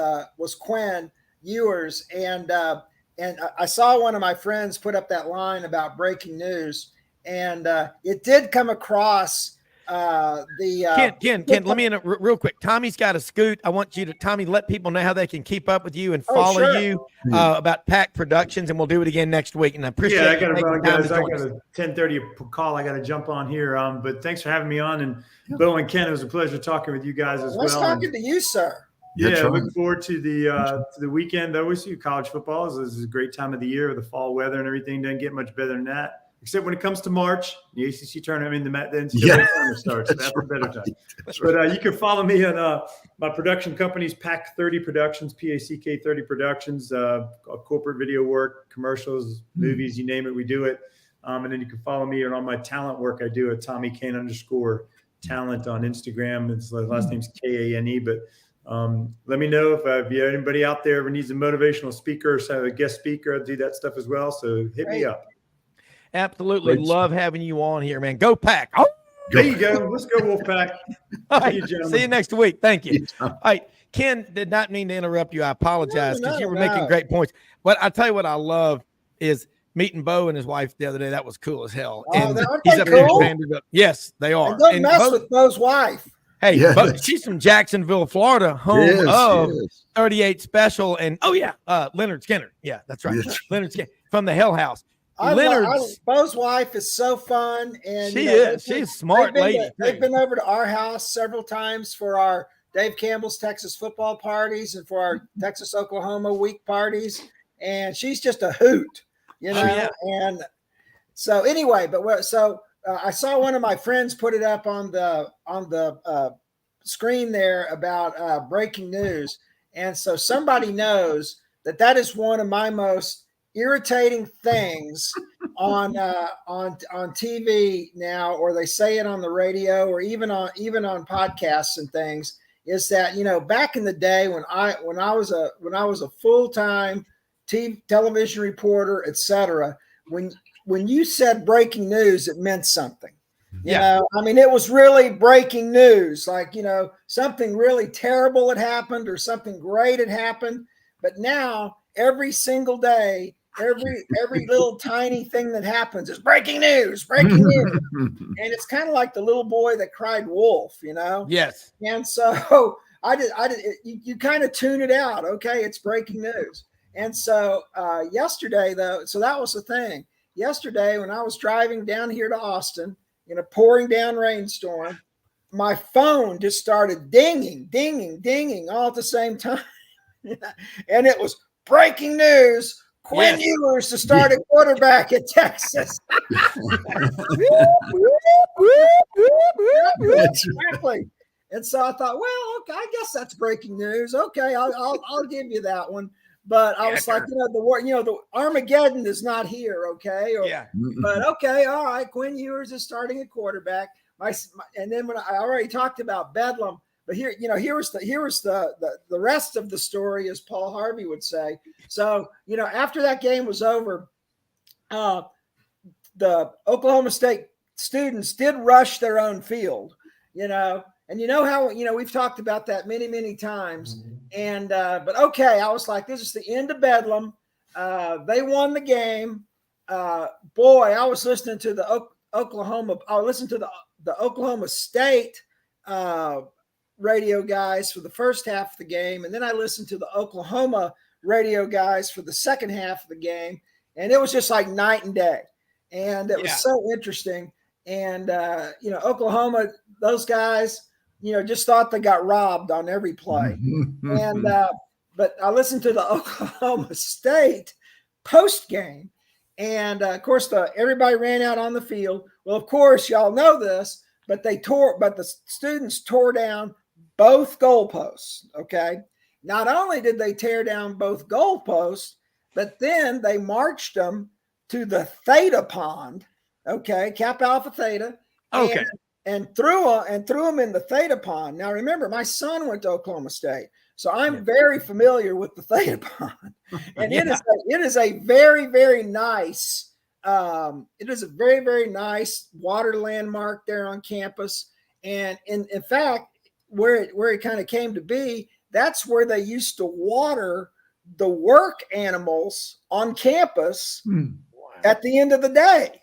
Quinn Ewers, and I saw one of my friends put up that line about breaking news, and it did come across. Ken, let me in real quick. Tommy's got a scoot. I want you to, Tommy, let people know how they can keep up with you and follow you about Pack Productions, and we'll do it again next week. And I appreciate I got to run, guys. I got a 10:30 call. I got to jump on here. But thanks for having me on. And Bo and Ken, it was a pleasure talking with you guys as well. Nice talking to you, sir. Yeah, looking forward to the weekend. I always see college football. This is a great time of the year with the fall weather and everything. Doesn't get much better than that. Except when it comes to March, the ACC tournament, the NCAA tournament starts. That's a better time. But you can follow me on my production companies, Pack 30 Productions, PACK 30 Productions, corporate video work, commercials, movies, you name it, we do it. And then you can follow me on my talent work. I do at Tommy Kane _talent on Instagram. It's last name's Kane. But let me know if you have anybody out there who needs a motivational speaker or a guest speaker. I do that stuff as well. So hit me up. Absolutely. Love having you on here, man. Go Pack. Oh, there you go. Let's go, Wolfpack. See you next week. Thank you. All right. Ken, did not mean to interrupt you. I apologize because you were making great points. But I tell you what I love is meeting Bo and his wife the other day. That was cool as hell. And he's up there standing up. Yes, they are. And don't mess with Bo's wife. Hey, Bo, she's from Jacksonville, Florida, home of 38 Special. And, Leonard Skinner. Yeah, that's right. Yes. Leonard Skinner from the Hell House. Bo's wife is so fun, and she's a smart lady. They've been over to our house several times for our Dave Campbell's Texas football parties and for our Texas Oklahoma week parties, and she's just a hoot, And so anyway, I saw one of my friends put it up on the screen there about breaking news, and so somebody knows that is one of my most irritating things on TV now, or they say it on the radio, or even on podcasts and things, is that, you know, back in the day when I was a full-time television reporter, etc., when you said breaking news, it meant something. You know, I mean, it was really breaking news, like, you know, something really terrible had happened or something great had happened. But now every single day, every little tiny thing that happens is breaking news, breaking news. And it's kind of like the little boy that cried wolf, you know? Yes. And so you kind of tune it out. Okay. It's breaking news. And so yesterday though, so that was the thing. Yesterday when I was driving down here to Austin in a pouring down rainstorm, my phone just started dinging all at the same time. And it was breaking news. Quinn Ewers to start at quarterback at Texas. Exactly. And so I thought, well, okay, I guess that's breaking news. Okay, I'll give you that one. But I was like, the Armageddon is not here, okay? But okay, all right. Quinn Ewers is starting at quarterback. And then when I already talked about Bedlam, but here was the rest of the story, as Paul Harvey would say. So, you know, after that game was over, the Oklahoma State students did rush their own field, you know, and you know how, you know, we've talked about that many, many times. And, but okay, I was like, this is the end of Bedlam. They won the game. Boy, I was listening to the Oklahoma State radio guys for the first half of the game. And then I listened to the Oklahoma radio guys for the second half of the game. And it was just like night and day. And it was so interesting. And, you know, Oklahoma, those guys, you know, just thought they got robbed on every play. And, but I listened to the Oklahoma State post game. And of course, everybody ran out on the field. Well, of course, y'all know this, but the students tore down both goalposts. Okay. Not only did they tear down both goalposts, but then they marched them to the Theta Pond. Okay. Kappa Alpha Theta. Okay. And threw them in the Theta Pond. Now, remember, my son went to Oklahoma State, so I'm very familiar with the Theta Pond. And it is a very, very nice. It is a very, very nice water landmark there on campus. And in fact, where it kind of came to be, that's where they used to water the work animals on campus at the end of the day.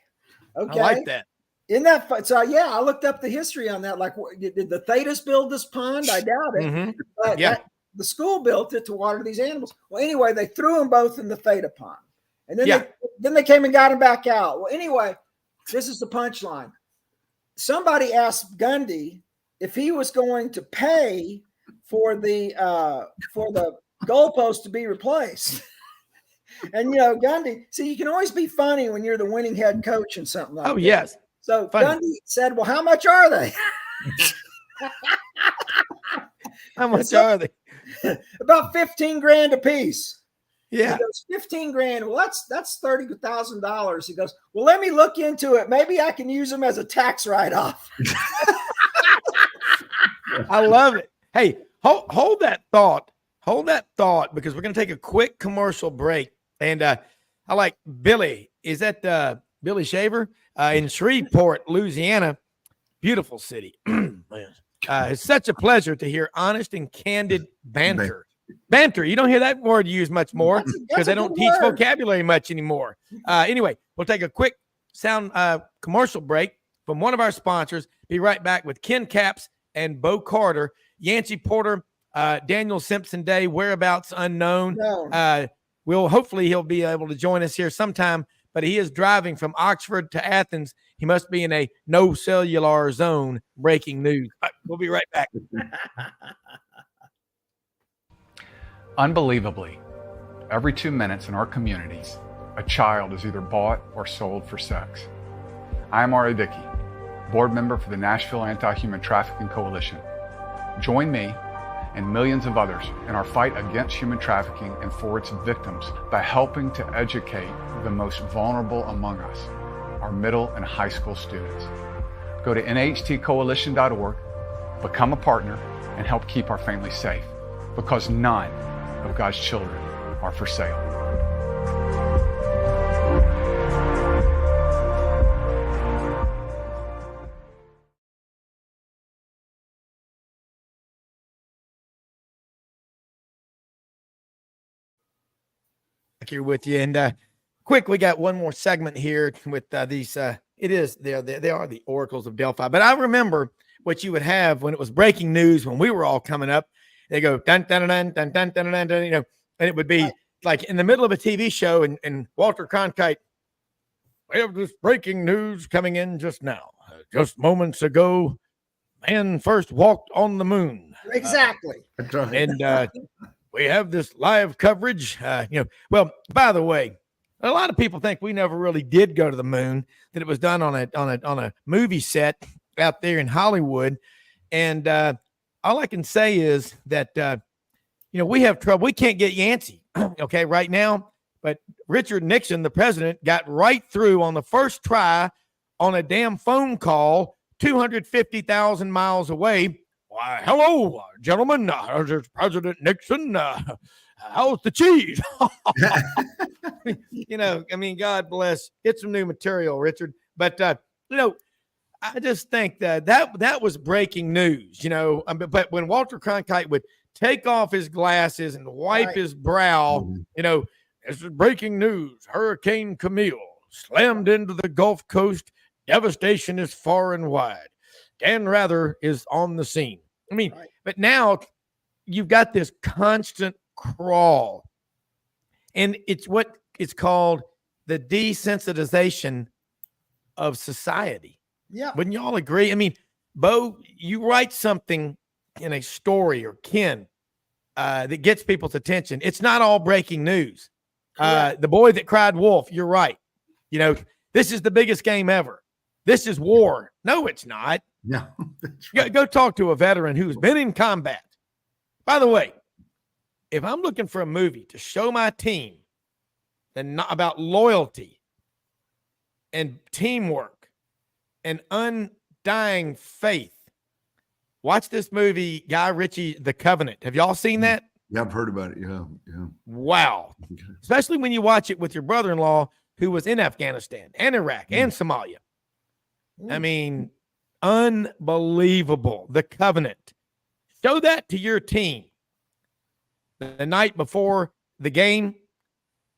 Okay. I like that. Isn't that fun? So yeah, I looked up the history on that. Like, did the Thetas build this pond? I doubt it. But the school built it to water these animals. Well, anyway, they threw them both in the Theta Pond, and then they came and got them back out. Well, anyway, this is the punchline. Somebody asked Gundy if he was going to pay for the goalpost to be replaced. And you know, Gundy, see, you can always be funny when you're the winning head coach and something like that. Yes. So Gundy said, well, how much are they? How much are they? About $15,000 a piece. Yeah. He goes, $15,000. Well, that's $30,000. He goes, well, let me look into it. Maybe I can use them as a tax write-off. I love it. Hey, hold that thought. Hold that thought, because we're going to take a quick commercial break. And I like Billy. Is that Billy Shaver in Shreveport, Louisiana? Beautiful city. It's such a pleasure to hear honest and candid banter. Banter. You don't hear that word used much more because they don't teach vocabulary much anymore. Anyway, we'll take a quick sound commercial break from one of our sponsors. Be right back with Ken Capps and Bo Carter. Yancy Porter, Daniel Simpson Day, whereabouts unknown. Hopefully he'll be able to join us here sometime, but he is driving from Oxford to Athens. He must be in a no cellular zone. Breaking news. We'll be right back. Unbelievably, every 2 minutes in our communities, a child is either bought or sold for sex. I am R.A. Dickey, board member for the Nashville Anti-Human Trafficking Coalition. Join me and millions of others in our fight against human trafficking and for its victims by helping to educate the most vulnerable among us, our middle and high school students. Go to nhtcoalition.org, become a partner, and help keep our families safe, because none of God's children are for sale. Here with you, and quick, we got one more segment here with these. They are the oracles of Delphi. But I remember what you would have when it was breaking news when we were all coming up. They go dun dun dun dun dun dun dun dun, and it would be like in the middle of a TV show, and Walter Cronkite, we have this breaking news coming in just now. Just moments ago, man first walked on the moon. Exactly. And we have this live coverage. Well, by the way, a lot of people think we never really did go to the moon, that it was done on a movie set out there in Hollywood. And all I can say is that, we have trouble. We can't get Yancy, okay, right now. But Richard Nixon, the president, got right through on the first try on a damn phone call 250,000 miles away. Why, hello, gentlemen. President Nixon. How's the cheese? God bless. Get some new material, Richard. But, I just think that was breaking news, But when Walter Cronkite would take off his glasses and wipe his brow, this is breaking news. Hurricane Camille slammed into the Gulf Coast. Devastation is far and wide. Dan Rather is on the scene. But now you've got this constant crawl, and it's what it's called the desensitization of society. Yeah. Wouldn't you all agree? Bo, you write something in a story, or Ken, that gets people's attention. It's not all breaking news. The boy that cried wolf, you're right. This is the biggest game ever. This is war. No, it's not. No. Go talk to a veteran who's been in combat. By the way, if I'm looking for a movie to show my team about loyalty and teamwork and undying faith, watch this movie, Guy Ritchie, The Covenant. Have y'all seen that? Yeah, I've heard about it. Yeah. Wow. Okay. Especially when you watch it with your brother-in-law who was in Afghanistan and Iraq and Somalia. Unbelievable. The Covenant. Show that to your team the night before the game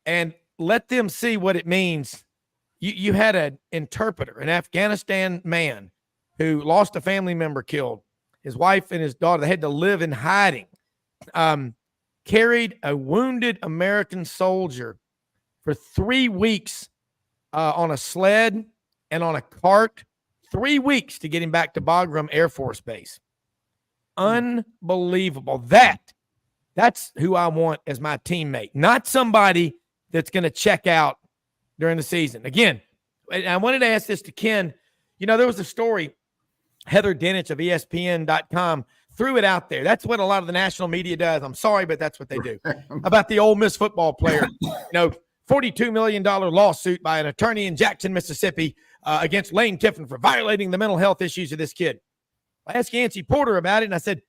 and let them see what it means. You had an interpreter, an Afghanistan man who lost a family member killed. His wife and his daughter, they had to live in hiding. Carried a wounded American soldier for 3 weeks on a sled and on a cart. 3 weeks to get him back to Bagram Air Force Base. Unbelievable. That's who I want as my teammate, not somebody that's going to check out during the season. Again, I wanted to ask this to Ken. There was a story, Heather Dinich of ESPN.com threw it out there. That's what a lot of the national media does. I'm sorry, but that's what they do. About the Ole Miss football player. $42 million lawsuit by an attorney in Jackson, Mississippi, against Lane Kiffin for violating the mental health issues of this kid. I asked Yancy Porter about it, and I said,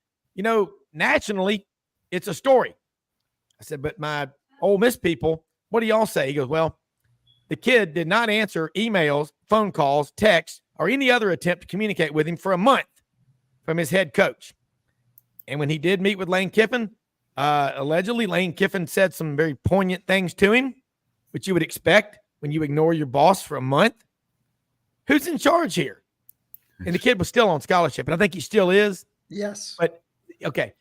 nationally, it's a story. I said, but my Ole Miss people, what do y'all say? He goes, well, the kid did not answer emails, phone calls, texts, or any other attempt to communicate with him for a month from his head coach. And when he did meet with Lane Kiffin, allegedly Lane Kiffin said some very poignant things to him, which you would expect when you ignore your boss for a month. Who's in charge here? And the kid was still on scholarship, and I think he still is. Yes. But, okay,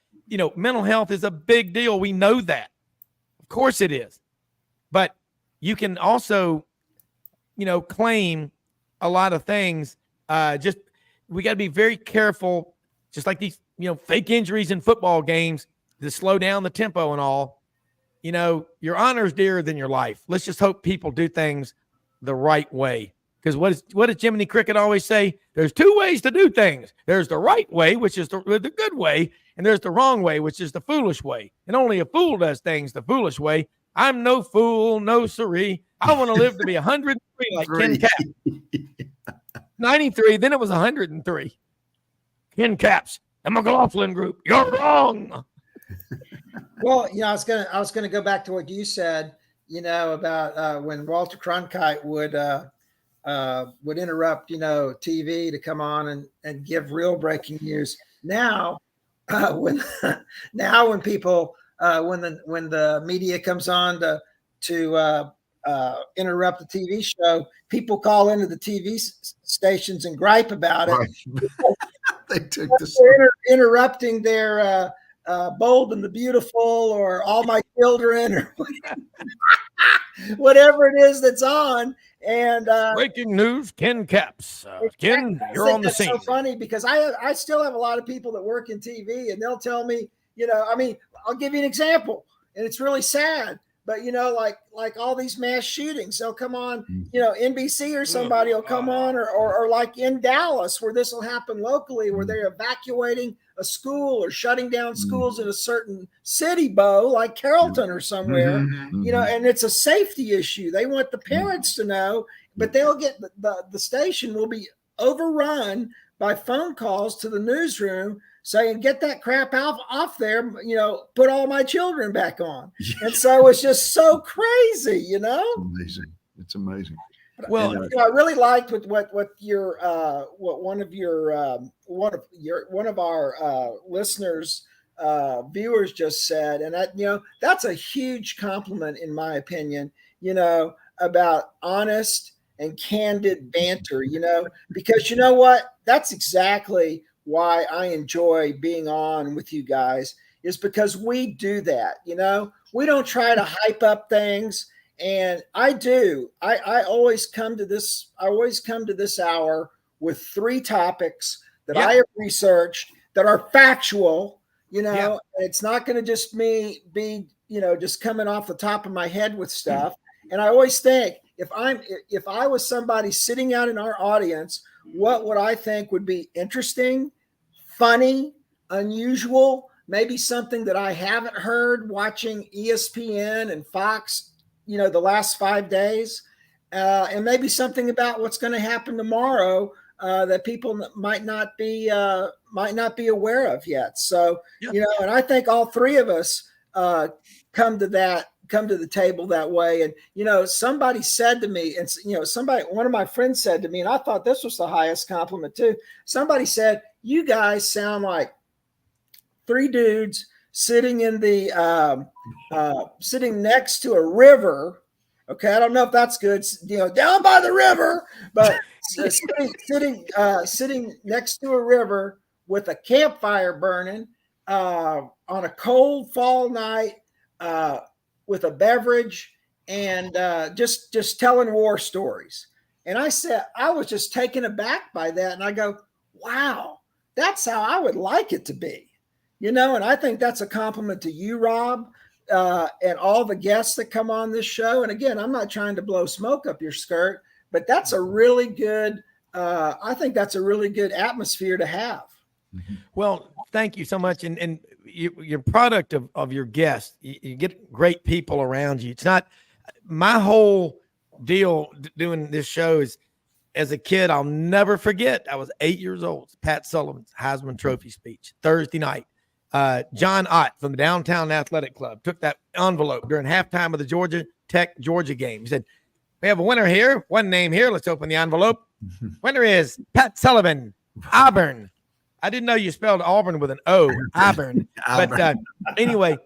mental health is a big deal. We know that. Of course it is. But you can also, claim a lot of things. We got to be very careful, just like these, fake injuries in football games to slow down the tempo and all. Your honor is dearer than your life. Let's just hope people do things the right way Because what does Jiminy Cricket always say? There's two ways to do things. There's the right way, which is the good way, and there's the wrong way, which is the foolish way. And only a fool does things the foolish way. I'm no fool, no siree. I want to live to be 103 like Ken Cap. 93, then it was 103. Ken Caps, the McLaughlin Group. You're wrong. Well, I was gonna go back to what you said, about when Walter Cronkite would interrupt, TV to come on and give real breaking news. Now, when people when the media comes on to interrupt the TV show, people call into the TV stations and gripe about it. Right. They took this interrupting their Bold and the Beautiful or All My Children or whatever it is that's on. And breaking news, Ken Caps. Ken, you're on the scene. It's so funny because I still have a lot of people that work in TV, and they'll tell me, I'll give you an example, and it's really sad. But like all these mass shootings, they'll come on, NBC or somebody will come on, or like in Dallas, where this will happen locally, where they're evacuating a school or shutting down schools in a certain city, like Carrollton or somewhere, and it's a safety issue. They want the parents to know, but they'll get the station will be overrun by phone calls to the newsroom saying, get that crap off there, put All My Children back on. And so it's just so crazy, Amazing. It's amazing. Well, I really liked what one of our listeners, viewers just said. And that's a huge compliment in my opinion, about honest and candid banter, because you know what, that's exactly why I enjoy being on with you guys, is because we do that. We don't try to hype up things. And I always come to this hour with 3 topics that I have researched that are factual, It's not going to just be, just coming off the top of my head with stuff. And I always think if I was somebody sitting out in our audience, what would I think would be interesting, funny, unusual, maybe something that I haven't heard watching ESPN and Fox, the last 5 days, and maybe something about what's going to happen tomorrow that people might not be aware of yet. So, and I think all 3 of us come to the table that way. And, somebody said to me, and, one of my friends said to me, and I thought this was the highest compliment too. Somebody said, you guys sound like 3 dudes sitting in the, sitting next to a river. Okay. I don't know if that's good, down by the river, but sitting next to a river with a campfire burning, on a cold fall night, with a beverage and just telling war stories. And I said, I was just taken aback by that. And I go, wow, that's how I would like it to be, and I think that's a compliment to you, Rob, and all the guests that come on this show. And again, I'm not trying to blow smoke up your skirt, but that's a really good, I think that's a really good atmosphere to have. Well, thank you so much. And you're product of your guests. You get great people around you. It's not my whole deal doing this show is, as a kid, I'll never forget. I was 8 years old. Pat Sullivan's Heisman Trophy speech Thursday night. John Ott from the Downtown Athletic Club took that envelope during halftime of the Georgia game. He said, we have a winner here. One name here. Let's open the envelope. Winner is Pat Sullivan, Auburn. I didn't know you spelled Auburn with an O, Auburn. But anyway,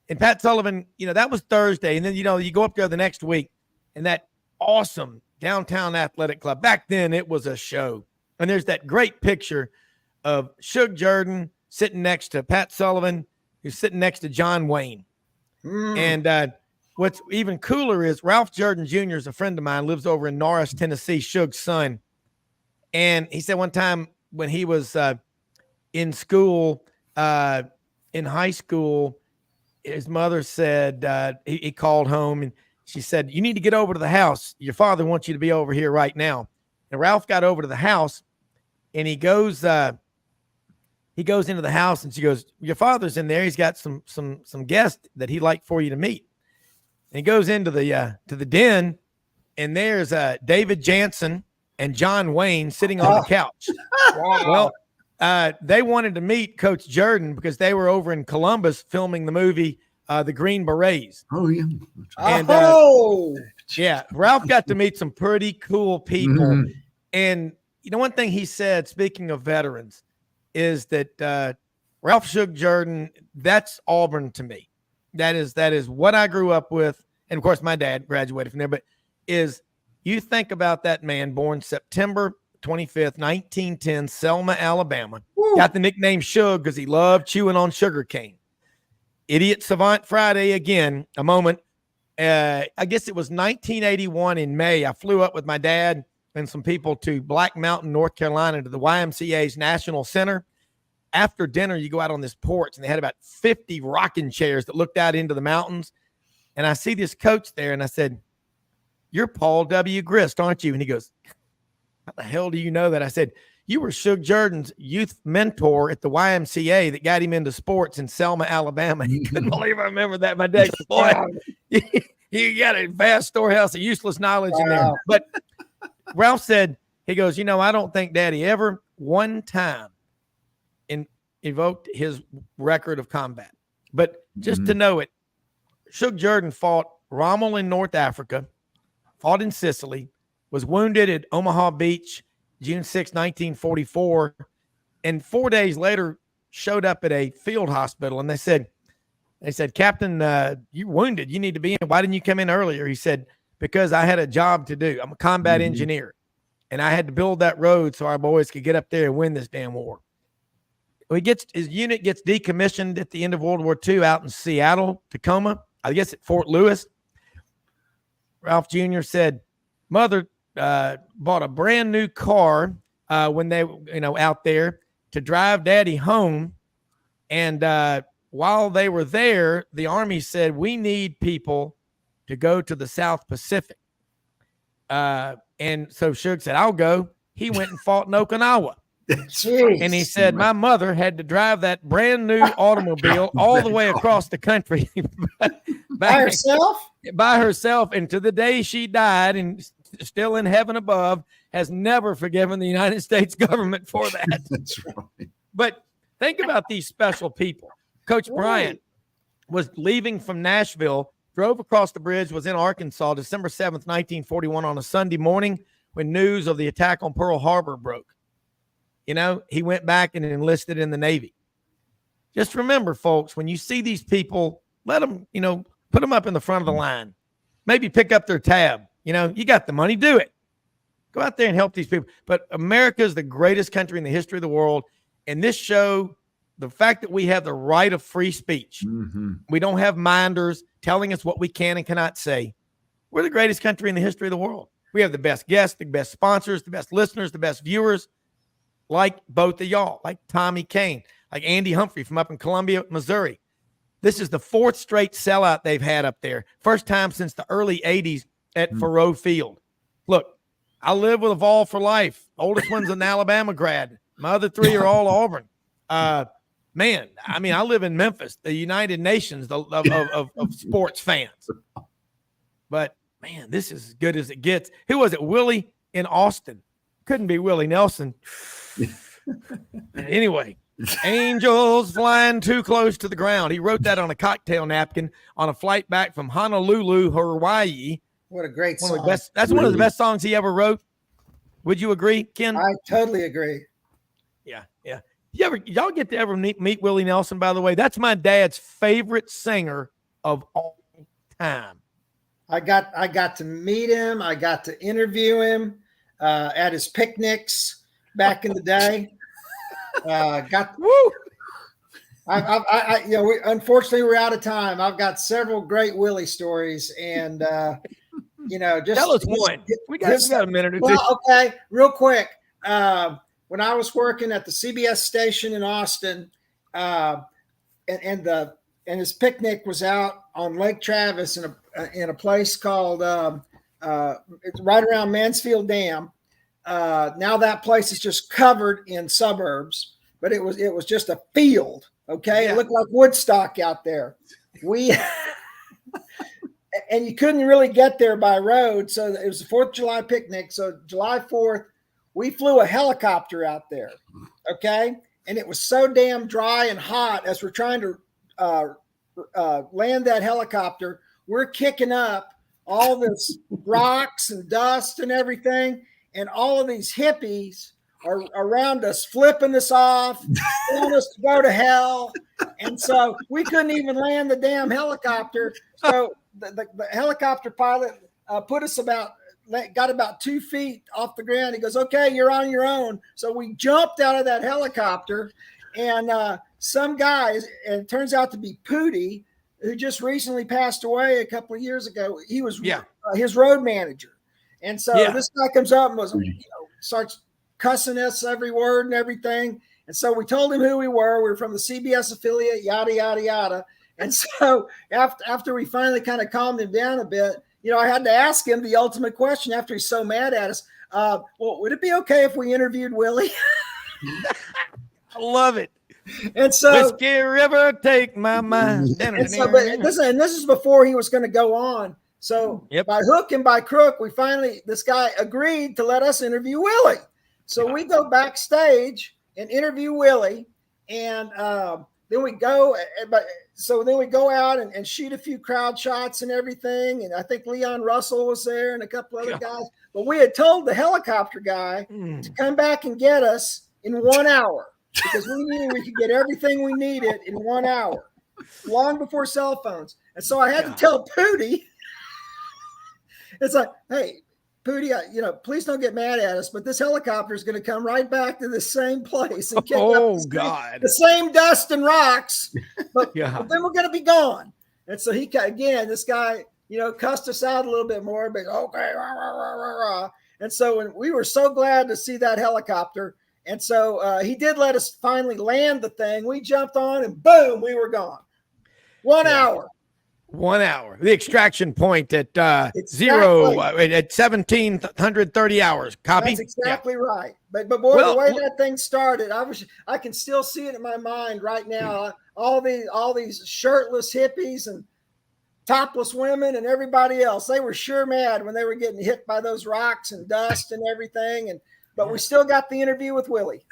and Pat Sullivan, that was Thursday. And then, you go up there the next week and that awesome Downtown Athletic Club. Back then it was a show. And there's that great picture of Shug Jordan sitting next to Pat Sullivan, who's sitting next to John Wayne. And what's even cooler is Ralph Jordan Jr. is a friend of mine, lives over in Norris, Tennessee, Shug's son. And he said one time when he was in school, in high school, his mother said, he called home and she said, you need to get over to the house. Your father wants you to be over here right now. And Ralph got over to the house, and he goes into the house, and she goes, "Your father's in there. He's got some guests that he'd like for you to meet." And he goes into the den, and there's David Jansen and John Wayne sitting on the couch. Wow. Well, they wanted to meet Coach Jordan because they were over in Columbus filming the movie The Green Berets. Oh, yeah. And, yeah, Ralph got to meet some pretty cool people. Mhm. And, one thing he said, speaking of veterans, is that Ralph Shug Jordan, that's Auburn to me. That is what I grew up with. And, of course, my dad graduated from there. But you think about that man born September 25th, 1910, Selma, Alabama. Woo. Got the nickname Shug because he loved chewing on sugar cane. Idiot Savant Friday again, a moment. I guess it was 1981 in May. I flew up with my dad and some people to Black Mountain, North Carolina, to the YMCA's National Center. After dinner, you go out on this porch, and they had about 50 rocking chairs that looked out into the mountains. And I see this coach there, and I said, "You're Paul W. Grist, aren't you?" And he goes, "How the hell do you know that?" I said, "You were Shug Jordan's youth mentor at the YMCA that got him into sports in Selma, Alabama." He couldn't believe I remember that. My dad, boy, you got a vast storehouse of useless knowledge in there. But Ralph said, he goes, I don't think Daddy ever one time evoked his record of combat. But just to know it, Shug Jordan fought Rommel in North Africa, fought in Sicily, was wounded at Omaha Beach, June 6, 1944, and 4 days later showed up at a field hospital, and they said, "Captain, you're wounded. You need to be in. Why didn't you come in earlier?" He said, "Because I had a job to do. I'm a combat engineer, and I had to build that road so our boys could get up there and win this damn war." Well, his unit gets decommissioned at the end of World War II out in Seattle, Tacoma, I guess at Fort Lewis. Ralph Jr. said, "Mother bought a brand new car when they, out there to drive Daddy home. And while they were there, the Army said, we need people to go to the South Pacific. And so Shug said, I'll go. He went and fought in Okinawa. And he said, my mother had to drive that brand new automobile all the way across the country by herself? By herself. And to the day she died, and still in heaven above, has never forgiven the United States government for that. That's right. But think about these special people. Coach Bryant was leaving from Nashville, drove across the bridge, was in Arkansas, December 7th, 1941, on a Sunday morning when news of the attack on Pearl Harbor broke. He went back and enlisted in the Navy. Just remember, folks, when you see these people, let them, put them up in the front of the line. Maybe pick up their tab. You got the money, do it. Go out there and help these people. But America is the greatest country in the history of the world. And this show, the fact that we have the right of free speech, we don't have minders telling us what we can and cannot say. We're the greatest country in the history of the world. We have the best guests, the best sponsors, the best listeners, the best viewers, like both of y'all, like Tommy Kane, like Andy Humphrey from up in Columbia, Missouri. This is the fourth straight sellout they've had up there. First time since the early 80s at Faroe Field. Look, I live with a Vol for life. Oldest one's an Alabama grad. My other three are all Auburn. Man, I live in Memphis, the United Nations of sports fans. But, man, this is as good as it gets. Who was it? Willie in Austin. Couldn't be Willie Nelson. Anyway, angels flying too close to the ground. He wrote that on a cocktail napkin on a flight back from Honolulu, Hawaii. What a great song. That's one of the best songs he ever wrote. Would you agree, Ken? I totally agree. Yeah. Y'all get to ever meet Willie Nelson, by the way? That's my dad's favorite singer of all time. I got to meet him. I got to interview him at his picnics back in the day. Unfortunately, we're out of time. I've got several great Willie stories, and just tell us one. We got a minute or two. Well, okay, real quick. When I was working at the CBS station in Austin, and his picnic was out on Lake Travis in a place called it's right around Mansfield Dam. now that place is just covered in suburbs, but it was just a field. Okay. Yeah. It looked like Woodstock out there. And you couldn't really get there by road. So it was the 4th of July picnic. So July 4th, we flew a helicopter out there. Okay. And it was so damn dry and hot as we're trying to land that helicopter. We're kicking up all this rocks and dust and everything. And all of these hippies are around us, flipping us off, telling us to go to hell. And so we couldn't even land the damn helicopter. So the helicopter pilot got about 2 feet off the ground. He goes, okay, you're on your own. So we jumped out of that helicopter, and some guys, and it turns out to be Pootie, who just recently passed away a couple of years ago. He was his road manager. And so this guy comes up and starts cussing us every word and everything. And so we told him who we were. We were from the CBS affiliate, yada, yada, yada. And so after we finally kind of calmed him down a bit, I had to ask him the ultimate question after he's so mad at us. Well, would it be okay if we interviewed Willie? I love it. And so Whiskey River, take my mind. And so, this is before he was going to go on. So by hook and by crook, this guy agreed to let us interview Willie. So we go backstage and interview Willie, and then we go out and shoot a few crowd shots and everything. And I think Leon Russell was there and a couple other guys. But we had told the helicopter guy to come back and get us in 1 hour, because we knew we could get everything we needed in 1 hour, long before cell phones. And so I had to tell Pootie, it's like, hey, Pootie, please don't get mad at us, but this helicopter is going to come right back to the same place and kick up the same dust and rocks, but then we're going to be gone. And so this guy, cussed us out a little bit more, but okay. Rah, rah, rah, rah, rah. And so we were so glad to see that helicopter. And so he did let us finally land the thing. We jumped on and boom, we were gone. 1 hour. 1 hour. The extraction point at 1730 hours. Copy. That's exactly right. But boy, the way that thing started, I can still see it in my mind right now. All these shirtless hippies and topless women and everybody else, they were sure mad when they were getting hit by those rocks and dust and everything. But we still got the interview with Willie.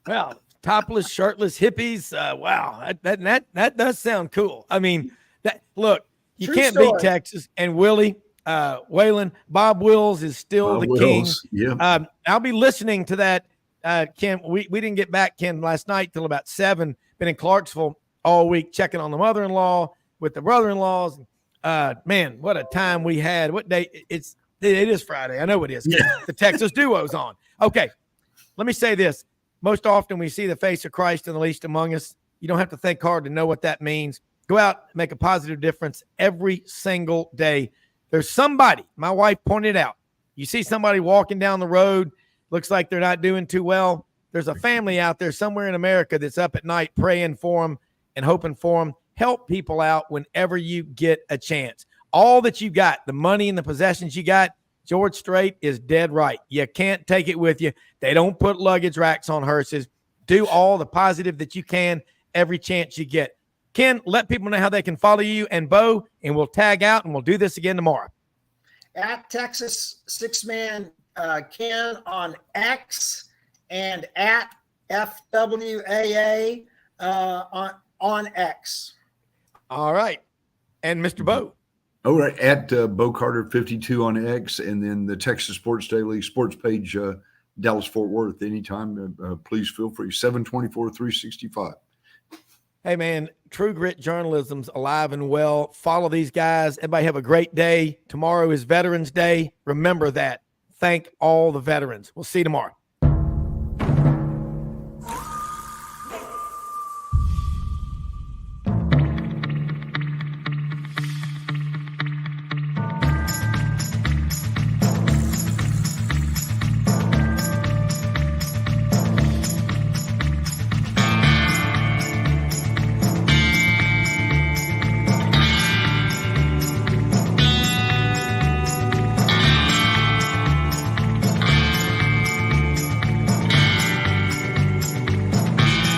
Well, topless, shirtless hippies. Wow, that does sound cool. I mean, look, you can't beat Texas. And Willie, Waylon, Bob Wills is still the king. Yeah. I'll be listening to that. Ken, we didn't get back, Ken, last night till about 7. Been in Clarksville all week checking on the mother-in-law with the brother-in-laws. Man, what a time we had. What day? It is Friday. I know it is. The Texas duo's on. Okay, let me say this. Most often we see the face of Christ in the least among us. You don't have to think hard to know what that means. Go out and make a positive difference every single day. There's somebody, my wife pointed out, you see somebody walking down the road, looks like they're not doing too well. There's a family out there somewhere in America that's up at night praying for them and hoping for them. Help people out whenever you get a chance. All that you got, the money and the possessions you got, George Strait is dead right. You can't take it with you. They don't put luggage racks on hearses. Do all the positive that you can every chance you get. Ken, let people know how they can follow you and Bo, and we'll tag out, and we'll do this again tomorrow. At Texas Six-Man Ken on X, and at FWAA on X. All right. And Mr. Bo. All right. At Bo Carter 52 on X, and then the Texas Sports Daily sports page, Dallas Fort Worth. Anytime, please feel free. 724-365. Hey, man, True Grit Journalism's alive and well. Follow these guys. Everybody have a great day. Tomorrow is Veterans Day. Remember that. Thank all the veterans. We'll see you tomorrow.